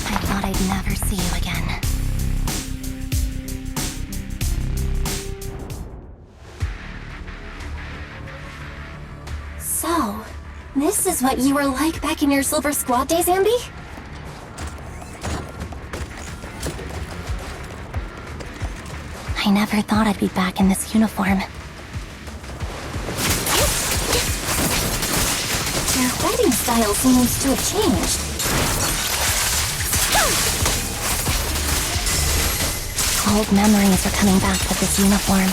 I thought I'd never see you again. So, this is what you were like back in your Silver Squad days, Anby? I never thought I'd be back in this uniform. Your fighting style seems to have changed. Old memories are coming back with this uniform.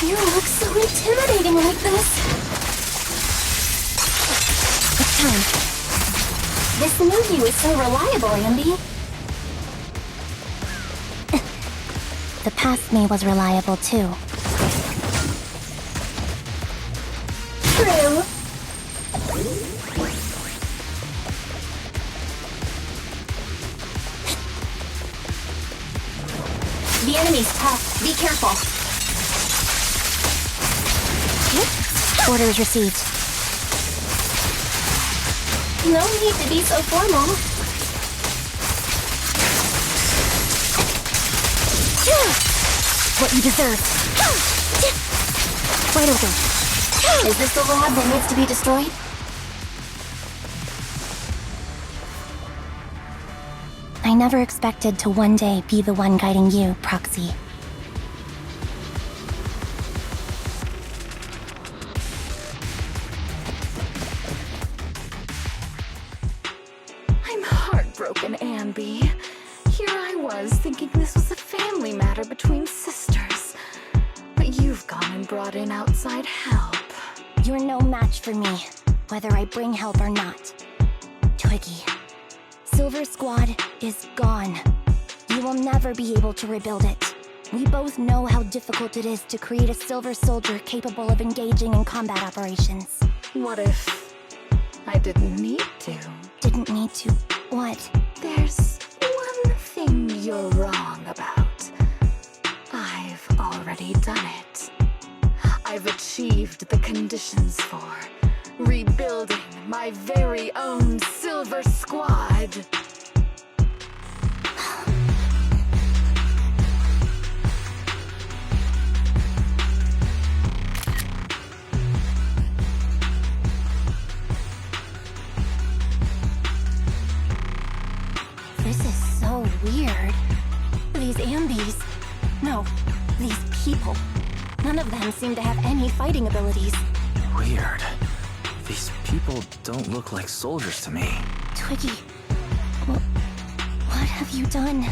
You look so intimidating like this. It's time. This new you is so reliable, Anby. The past me was reliable too. True. The enemy's tough. Be careful. Orders received. No need to be so formal. What you deserve. Right over. Is this the lab that needs to be destroyed? I never expected to one day be the one guiding you, Proxy. I'm heartbroken, Anby. Here I was thinking this was a family matter between sisters. But you've gone and brought in outside help. You're no match for me, whether I bring help or not. Twiggy. Silver Squad is gone. You will never be able to rebuild it. We both know how difficult it is to create a Silver Soldier capable of engaging in combat operations. What if I didn't need to? Didn't need to. What? There's one you're wrong about. I've already done it. I've achieved the conditions for rebuilding my very own Silver Squad. This is so weird. These Ambys. No, these people. None of them seem to have any fighting abilities. Weird. These people don't look like soldiers to me. Twiggy, what have you done?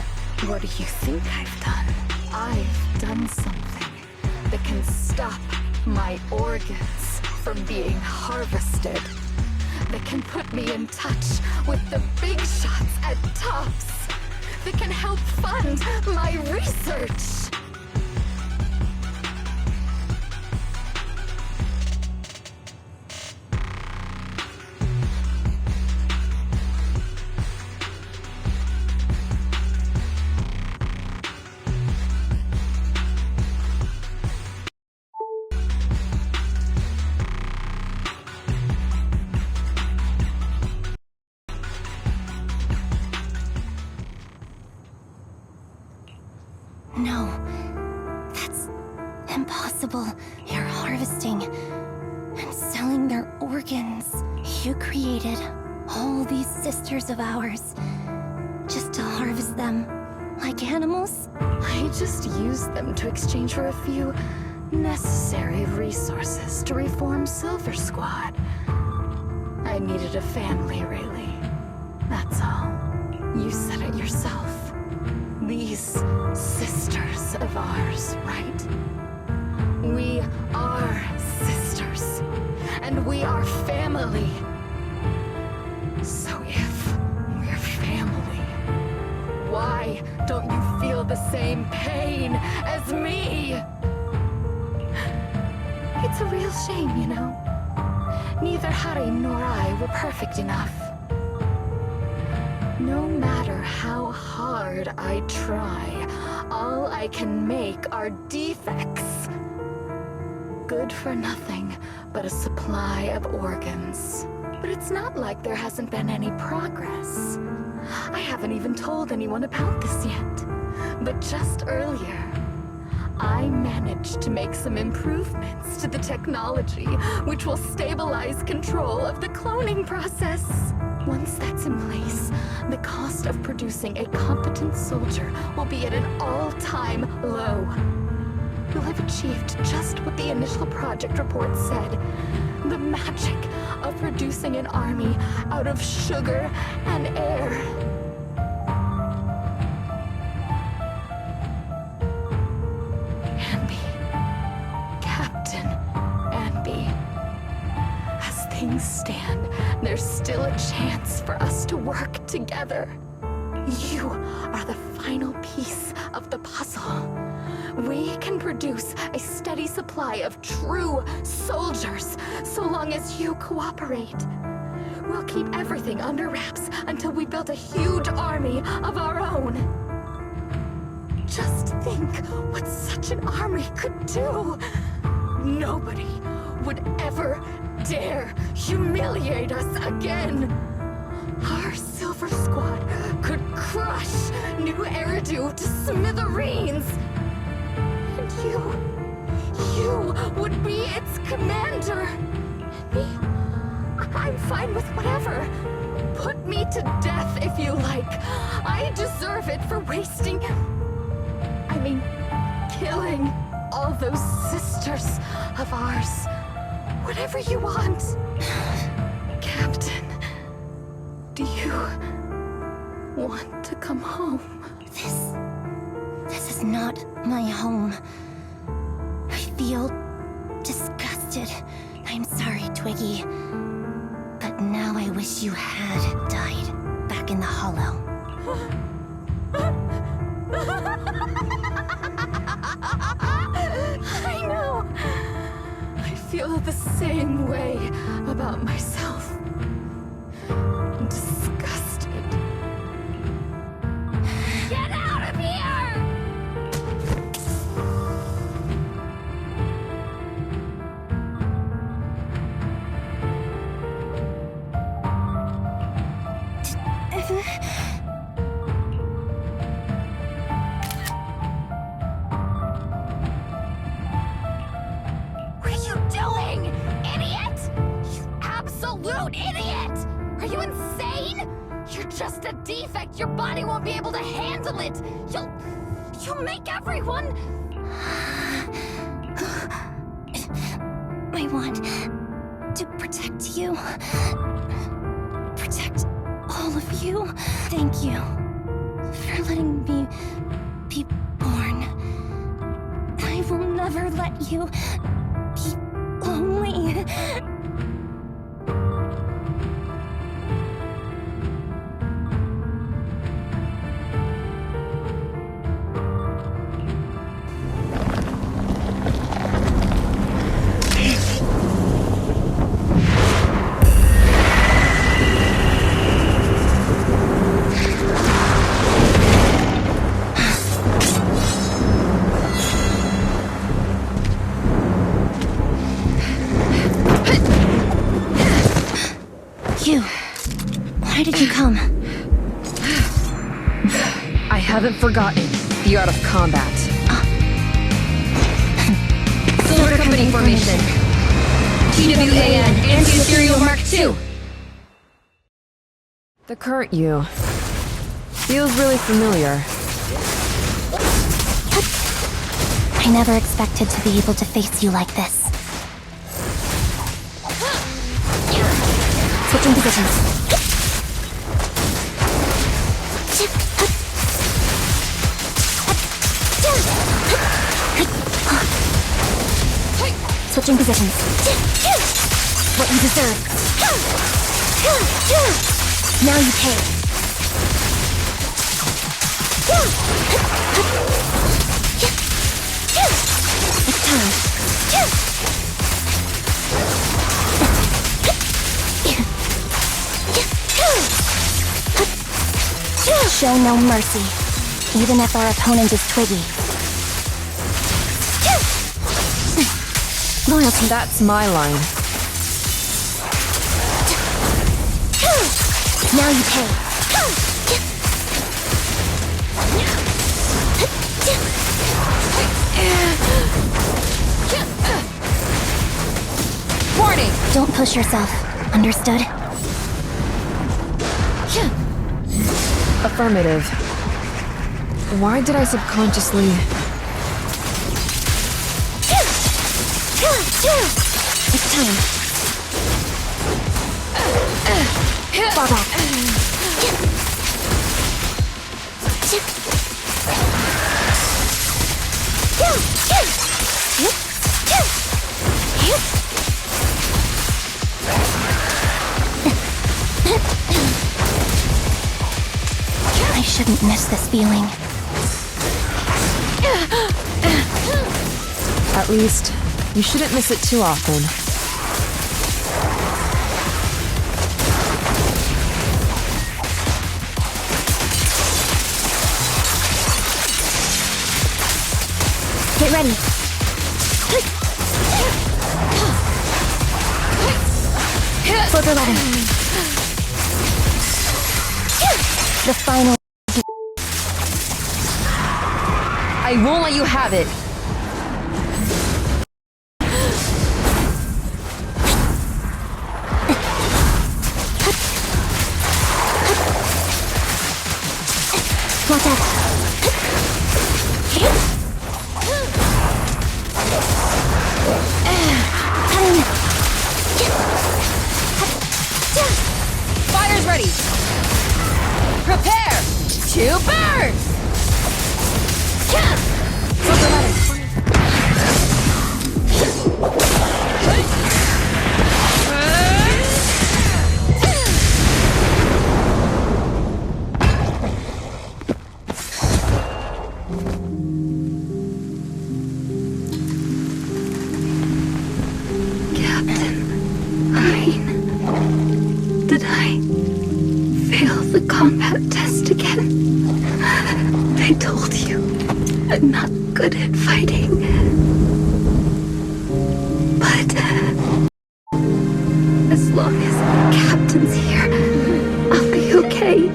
What do you think I've done? I've done something that can stop my organs from being harvested. That can put me in touch with the big shots at Tops. That can help fund my research. No, that's impossible. You're harvesting and selling their organs. You created all these sisters of ours just to harvest them like animals? I just used them to exchange for a few necessary resources to reform Silver Squad. I needed a family, really. That's all. You said it yourself. These sisters of ours, right? We are sisters, and we are family. So if we're family, why don't you feel the same pain as me? It's a real shame, you know. Neither Harry nor I were perfect enough. No matter how hard I try, all I can make are defects. Good for nothing but a supply of organs. But it's not like there hasn't been any progress. I haven't even told anyone about this yet. But just earlier, I managed to make some improvements to the technology, which will stabilize control of the cloning process. Once that's in place, the cost of producing a competent soldier will be at an all-time low. We'll have achieved just what the initial project report said. The magic of producing an army out of sugar and air. Anby. Captain Anby. As things stand, there's still a chance for us to work together. You are the final piece of the puzzle. We can produce a steady supply of true soldiers so long as you cooperate. We'll keep everything under wraps until we build a huge army of our own. Just think what such an army could do. Nobody would ever dare humiliate us again. Our Silver Squad could crush New Eridu to smithereens. And you would be its commander. Me, I'm fine with whatever. Put me to death if you like. I deserve it for killing all those sisters of ours. Whatever you want. Captain, do you want to come home? This is not my home. I feel disgusted. I'm sorry, Twiggy. But now I wish you had died back in the Hollow. I know. I feel the same way about myself. Disgusted. Get out of just a defect. Your body won't be able to handle it. You'll make everyone... I want to protect you. Protect all of you. Thank you for letting me be born. I will never let you be lonely. Why did you come? I haven't forgotten the art of combat. Solar Company formation. TWAN, Anby Ethereal Mark II. The current you feels really familiar. I never expected to be able to face you like this. Switching positions. Switching positions. What you deserve. Now you pay. It's time. Show no mercy, even if our opponent is Twiggy. Loyalty. That's my line. Now you pay. Warning! Don't push yourself. Understood? Affirmative. Why did I subconsciously... It's time. Fall back. I shouldn't miss this feeling. At least, you shouldn't miss it too often. Get ready. Flipper ladder. The final. I won't let you have it. Watch out. Fire's ready. Prepare to burn. Flipper ladder. Did I fail the combat test again? I told you I'm not good at fighting. But as long as the captain's here, I'll be okay.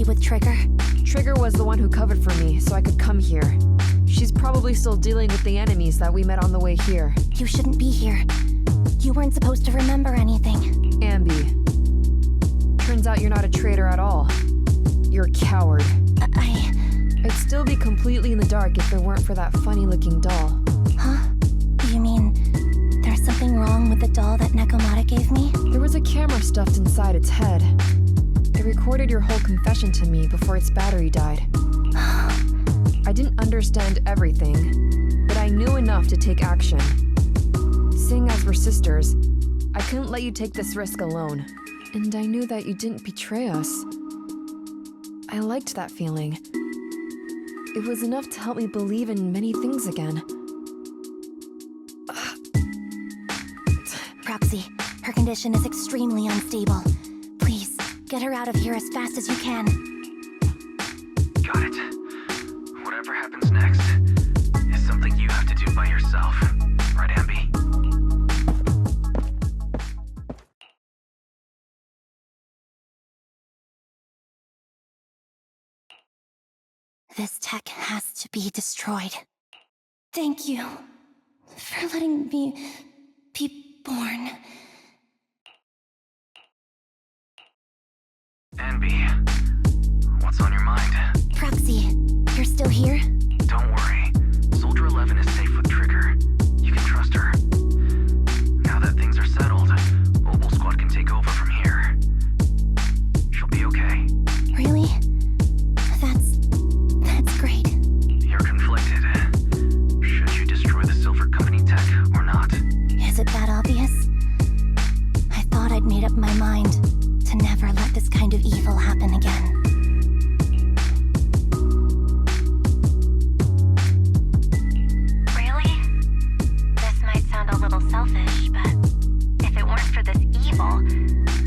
be with Trigger? Trigger was the one who covered for me, so I could come here. She's probably still dealing with the enemies that we met on the way here. You shouldn't be here. You weren't supposed to remember anything. Anby. Turns out you're not a traitor at all. You're a coward. I'd still be completely in the dark if it weren't for that funny-looking doll. Huh? You mean there's something wrong with the doll that Nekomata gave me? There was a camera stuffed inside its head. It recorded your whole confession to me before its battery died. I didn't understand everything, but I knew enough to take action. Seeing as we're sisters, I couldn't let you take this risk alone. And I knew that you didn't betray us. I liked that feeling. It was enough to help me believe in many things again. Proxy, her condition is extremely unstable. Please, get her out of here as fast as you can. Got it. Whatever happens next is something you have to do by yourself. Right, Anby? This tech has to be destroyed. Thank you for letting me be born. Anby, what's on your mind? Proxy, you're still here? Don't worry. Soldier 11 is safe with Trigger. You can trust her. Now that things are settled, Mobile Squad can take over from here. She'll be okay. Really? That's great. You're conflicted. Should you destroy the Silver Company tech or not? Is it that obvious? I thought I'd made up my mind to never let this kind of evil happen again. Really? This might sound a little selfish, but if it weren't for this evil,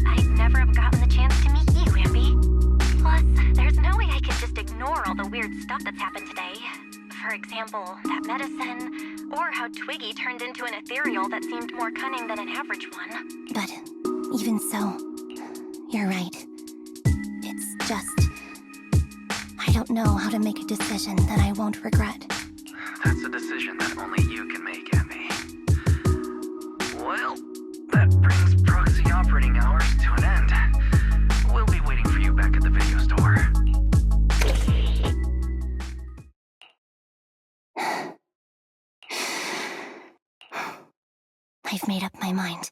I'd never have gotten the chance to meet you, Anby. Plus, there's no way I could just ignore all the weird stuff that's happened today. For example, that medicine, or how Twiggy turned into an ethereal that seemed more cunning than an average one. But even so, you're right. It's just... I don't know how to make a decision that I won't regret. That's a decision that only you can make, Anby. Well, that brings proxy operating hours to an end. We'll be waiting for you back at the video store. I've made up my mind.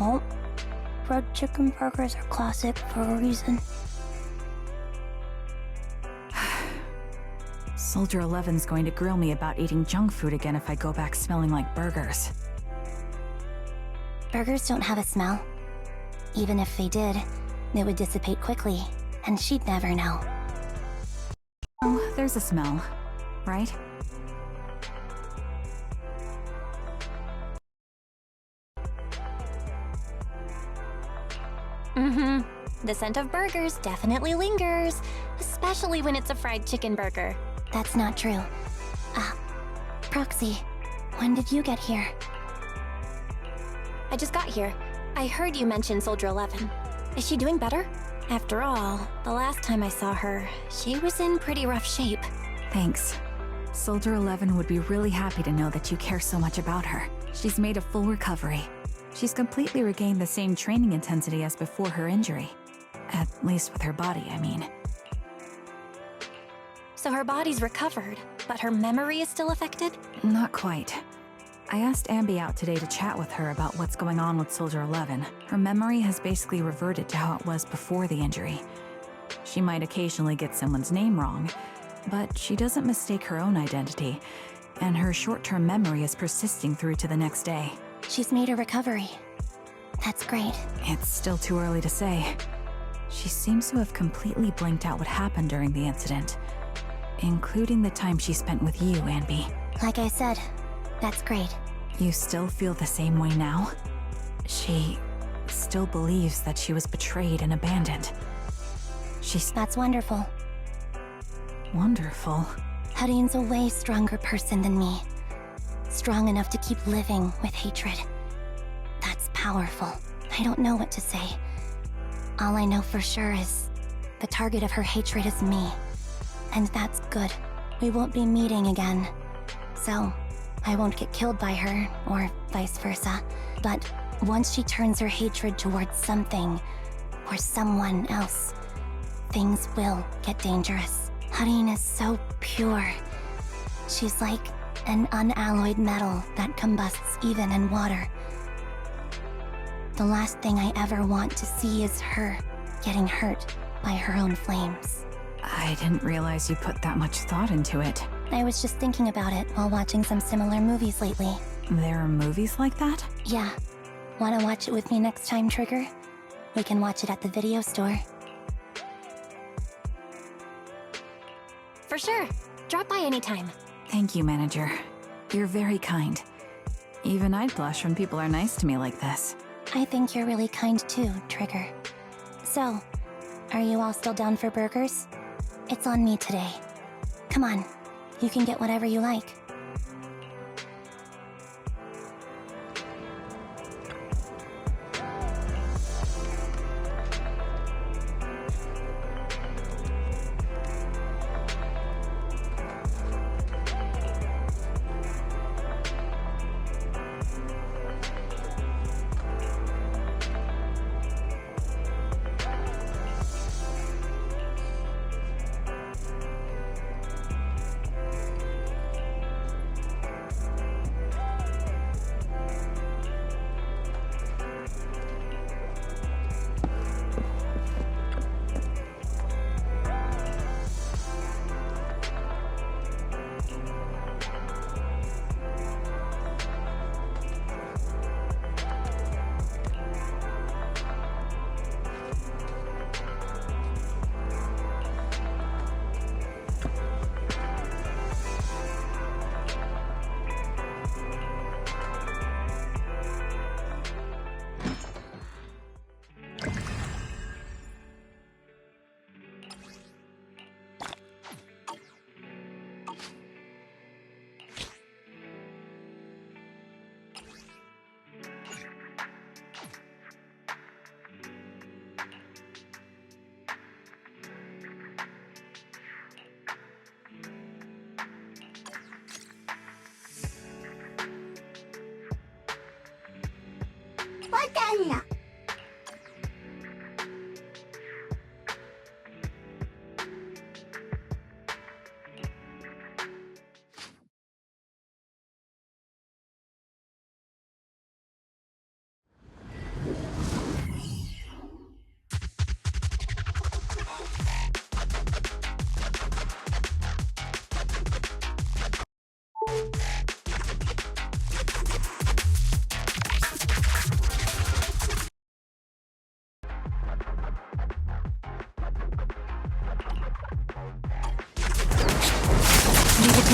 Oh, fried chicken burgers are classic for a reason. Soldier 11's going to grill me about eating junk food again if I go back smelling like burgers. Burgers don't have a smell. Even if they did, it would dissipate quickly, and she'd never know. Oh, there's a smell, right? Mm-hmm. The scent of burgers definitely lingers, especially when it's a fried chicken burger. That's not true. Proxy, when did you get here? I just got here. I heard you mention Soldier 11. Is she doing better? After all, the last time I saw her, she was in pretty rough shape. Thanks. Soldier 11 would be really happy to know that you care so much about her. She's made a full recovery. She's completely regained the same training intensity as before her injury. At least with her body, I mean. So her body's recovered, but her memory is still affected? Not quite. I asked Anby out today to chat with her about what's going on with Soldier 11. Her memory has basically reverted to how it was before the injury. She might occasionally get someone's name wrong, but she doesn't mistake her own identity, and her short-term memory is persisting through to the next day. She's made a recovery. That's great. It's still too early to say. She seems to have completely blanked out what happened during the incident, including the time she spent with you, Anby. Like I said, that's great. You still feel the same way now? She still believes that she was betrayed and abandoned. That's wonderful. Wonderful. Hadine's a way stronger person than me. Strong enough to keep living with hatred. That's powerful. I don't know what to say. All I know for sure is the target of her hatred is me. And that's good. We won't be meeting again. So, I won't get killed by her, or vice versa. But once she turns her hatred towards something, or someone else, things will get dangerous. Hadine is so pure. She's like an unalloyed metal that combusts even in water. The last thing I ever want to see is her getting hurt by her own flames. I didn't realize you put that much thought into it. I was just thinking about it while watching some similar movies lately. There are movies like that? Yeah. Wanna watch it with me next time, Trigger? We can watch it at the video store. For sure. Drop by anytime. Thank you, Manager. You're very kind. Even I'd blush when people are nice to me like this. I think you're really kind too, Trigger. So, are you all still down for burgers? It's on me today. Come on, you can get whatever you like.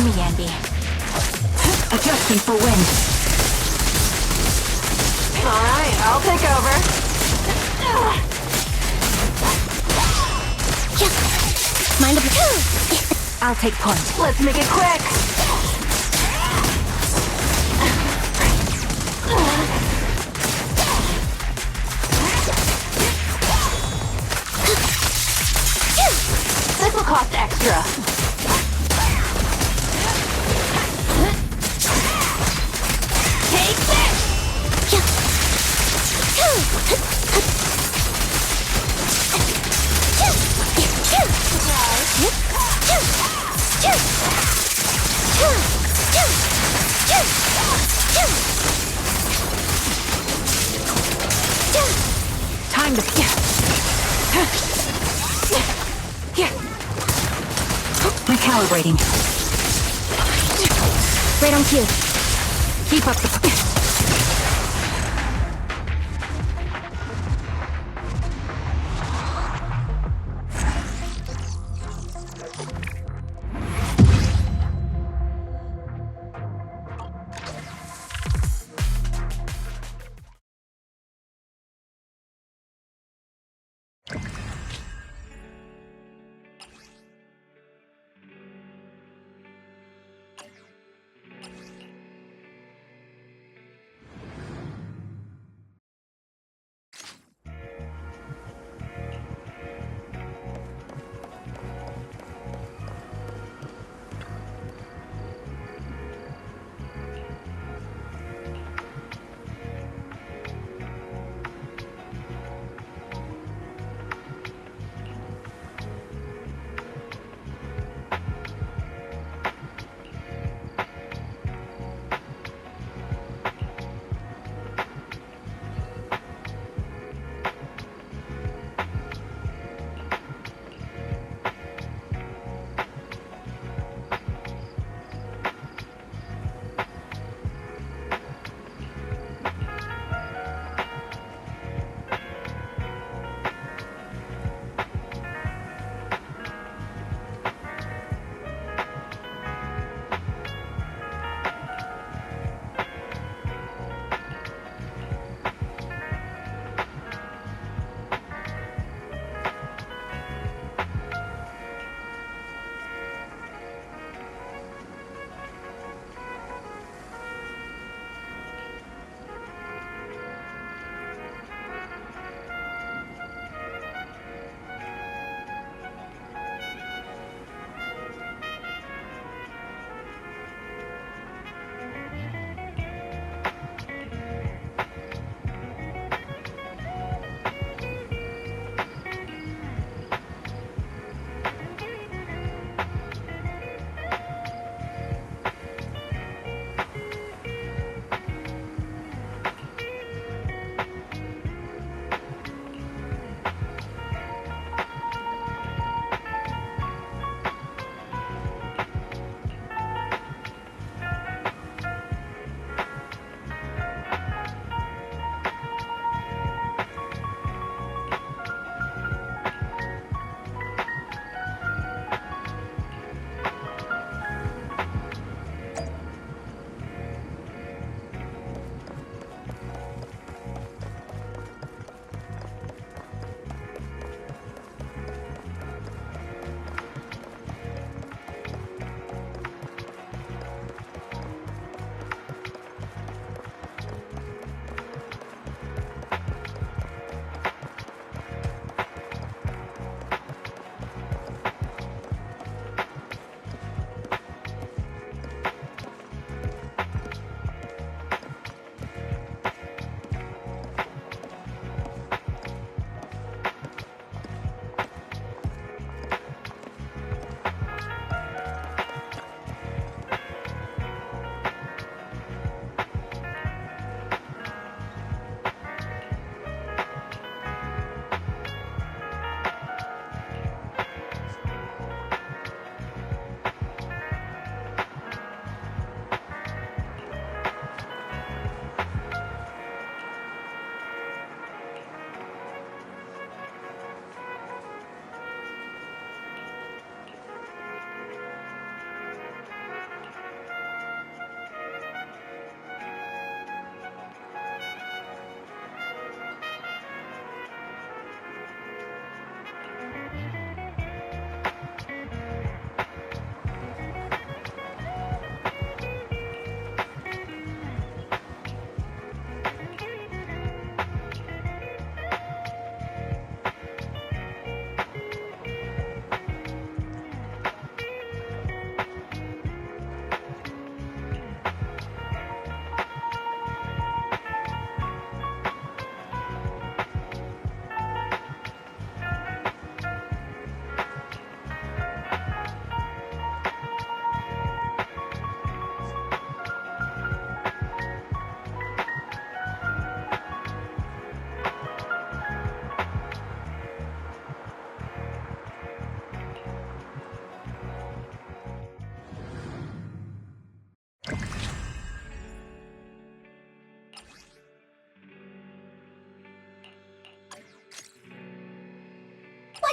to me, Anby. Adjusting for wind. Alright, I'll take over. Mind the I'll take point. Let's make it quick. This will cost extra. Take this! Time to... Recalibrating. right on cue. Keep up the...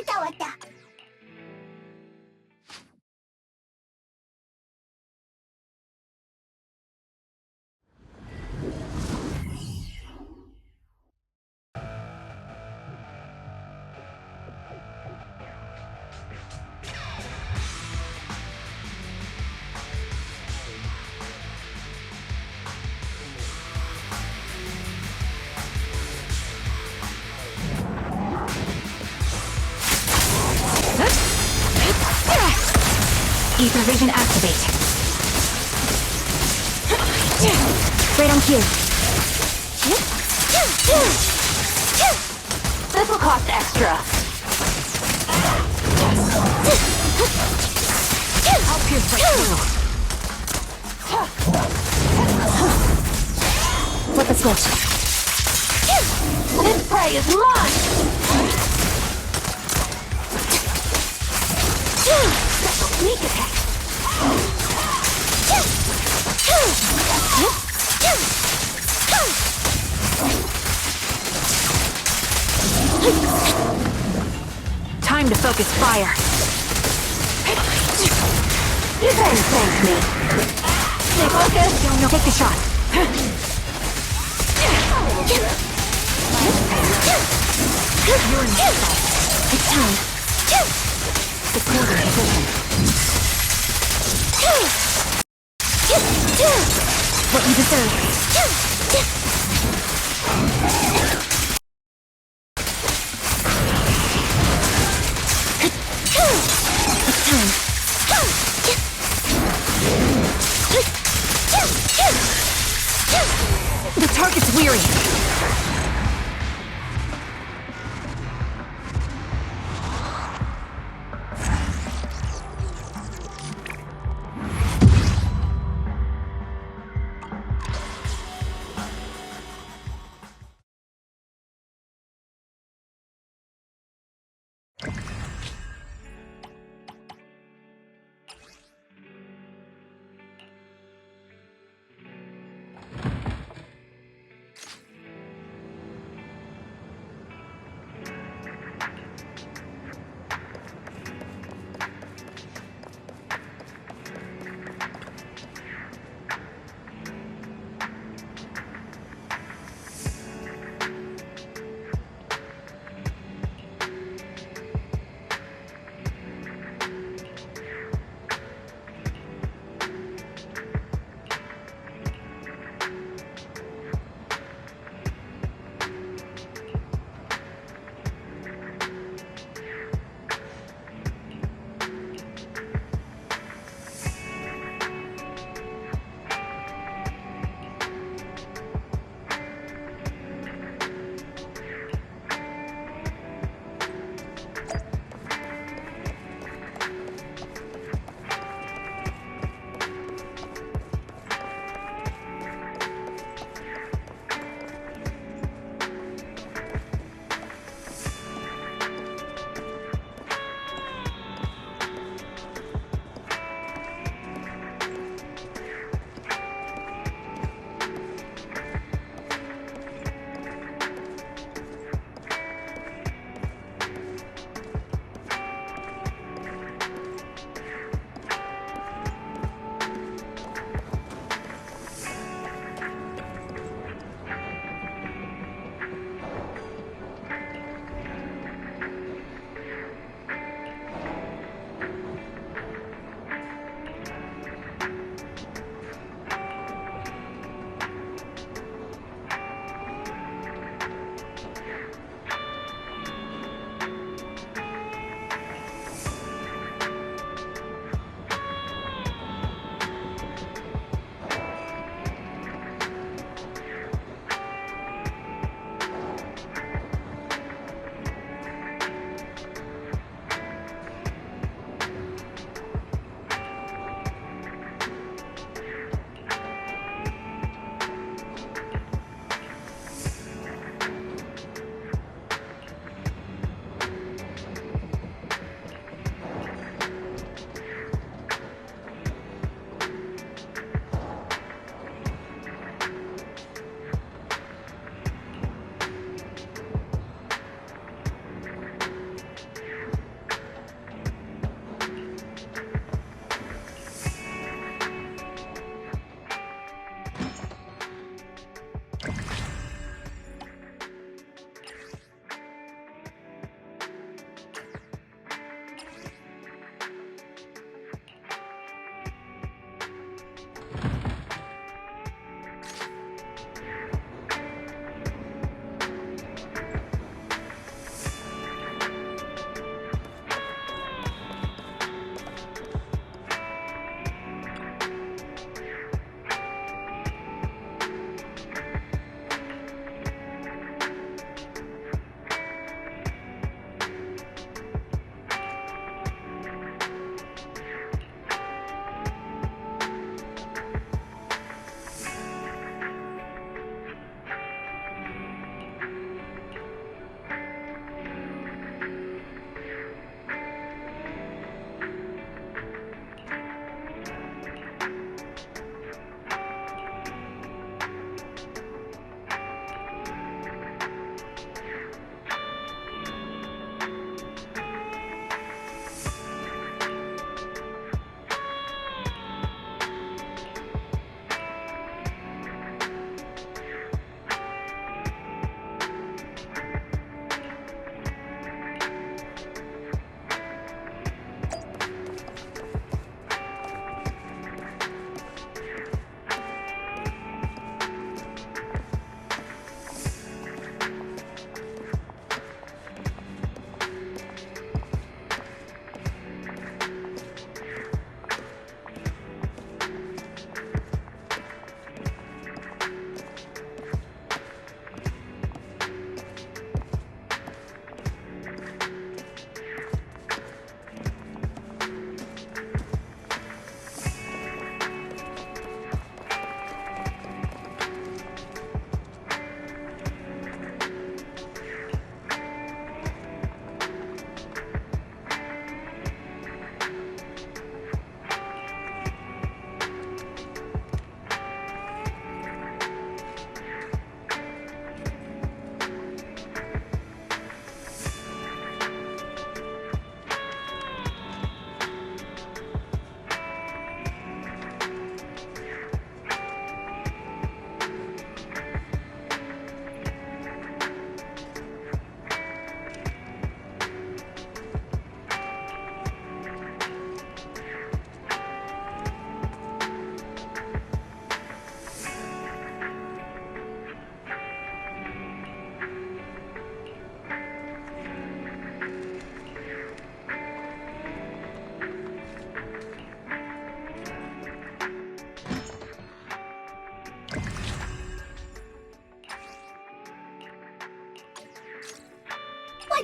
왔다. Ether vision activate. Right on cue. This will cost extra. I'll pierce right through. Flip a switch. This prey is mine! Sneak attack! Time to focus fire. You can thank me. Stay focused. No, take the shot. You're in my sight. It's time. The quarter position. What you deserve. It's time. The target's weary.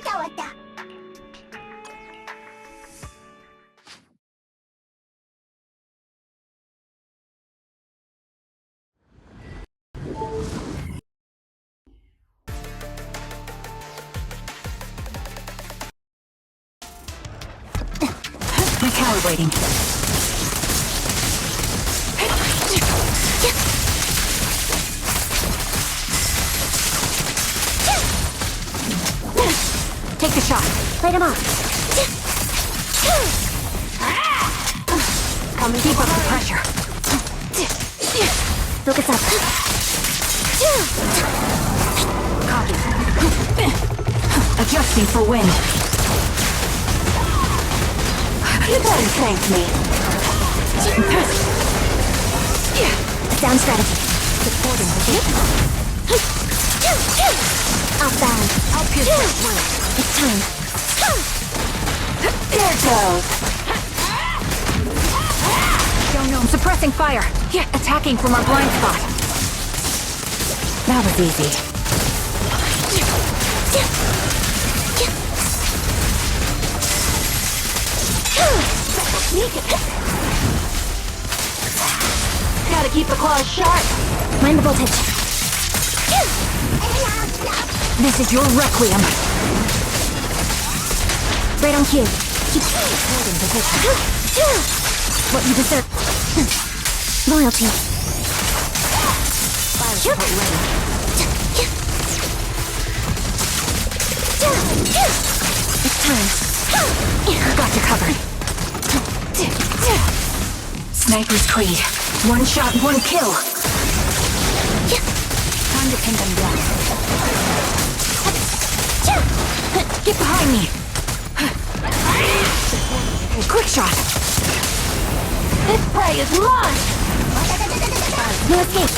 왔다. Recalibrating. Take the shot. Light him off. Come and keep up the pressure. Focus up. Copy. Adjusting for wind. You better thank me. Sound strategy. Supporting the hip. Off balance. I'll pierce that through. It's time. There it goes. Don't know. Suppressing fire. Yeah, attacking from our blind spot. That was easy. Gotta keep the claws sharp. Mind the voltage. This is your requiem. Right on cue. Keep Holding position. what you deserve. Loyalty. Fire support ready. It's time. Got you covered. Sniper's Creed. One shot, one kill. Time to pin them down. Get behind me. Quick shot. This prey is mine. No escape.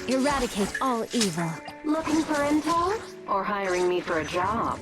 Eradicate all evil. Looking for intel? Or hiring me for a job?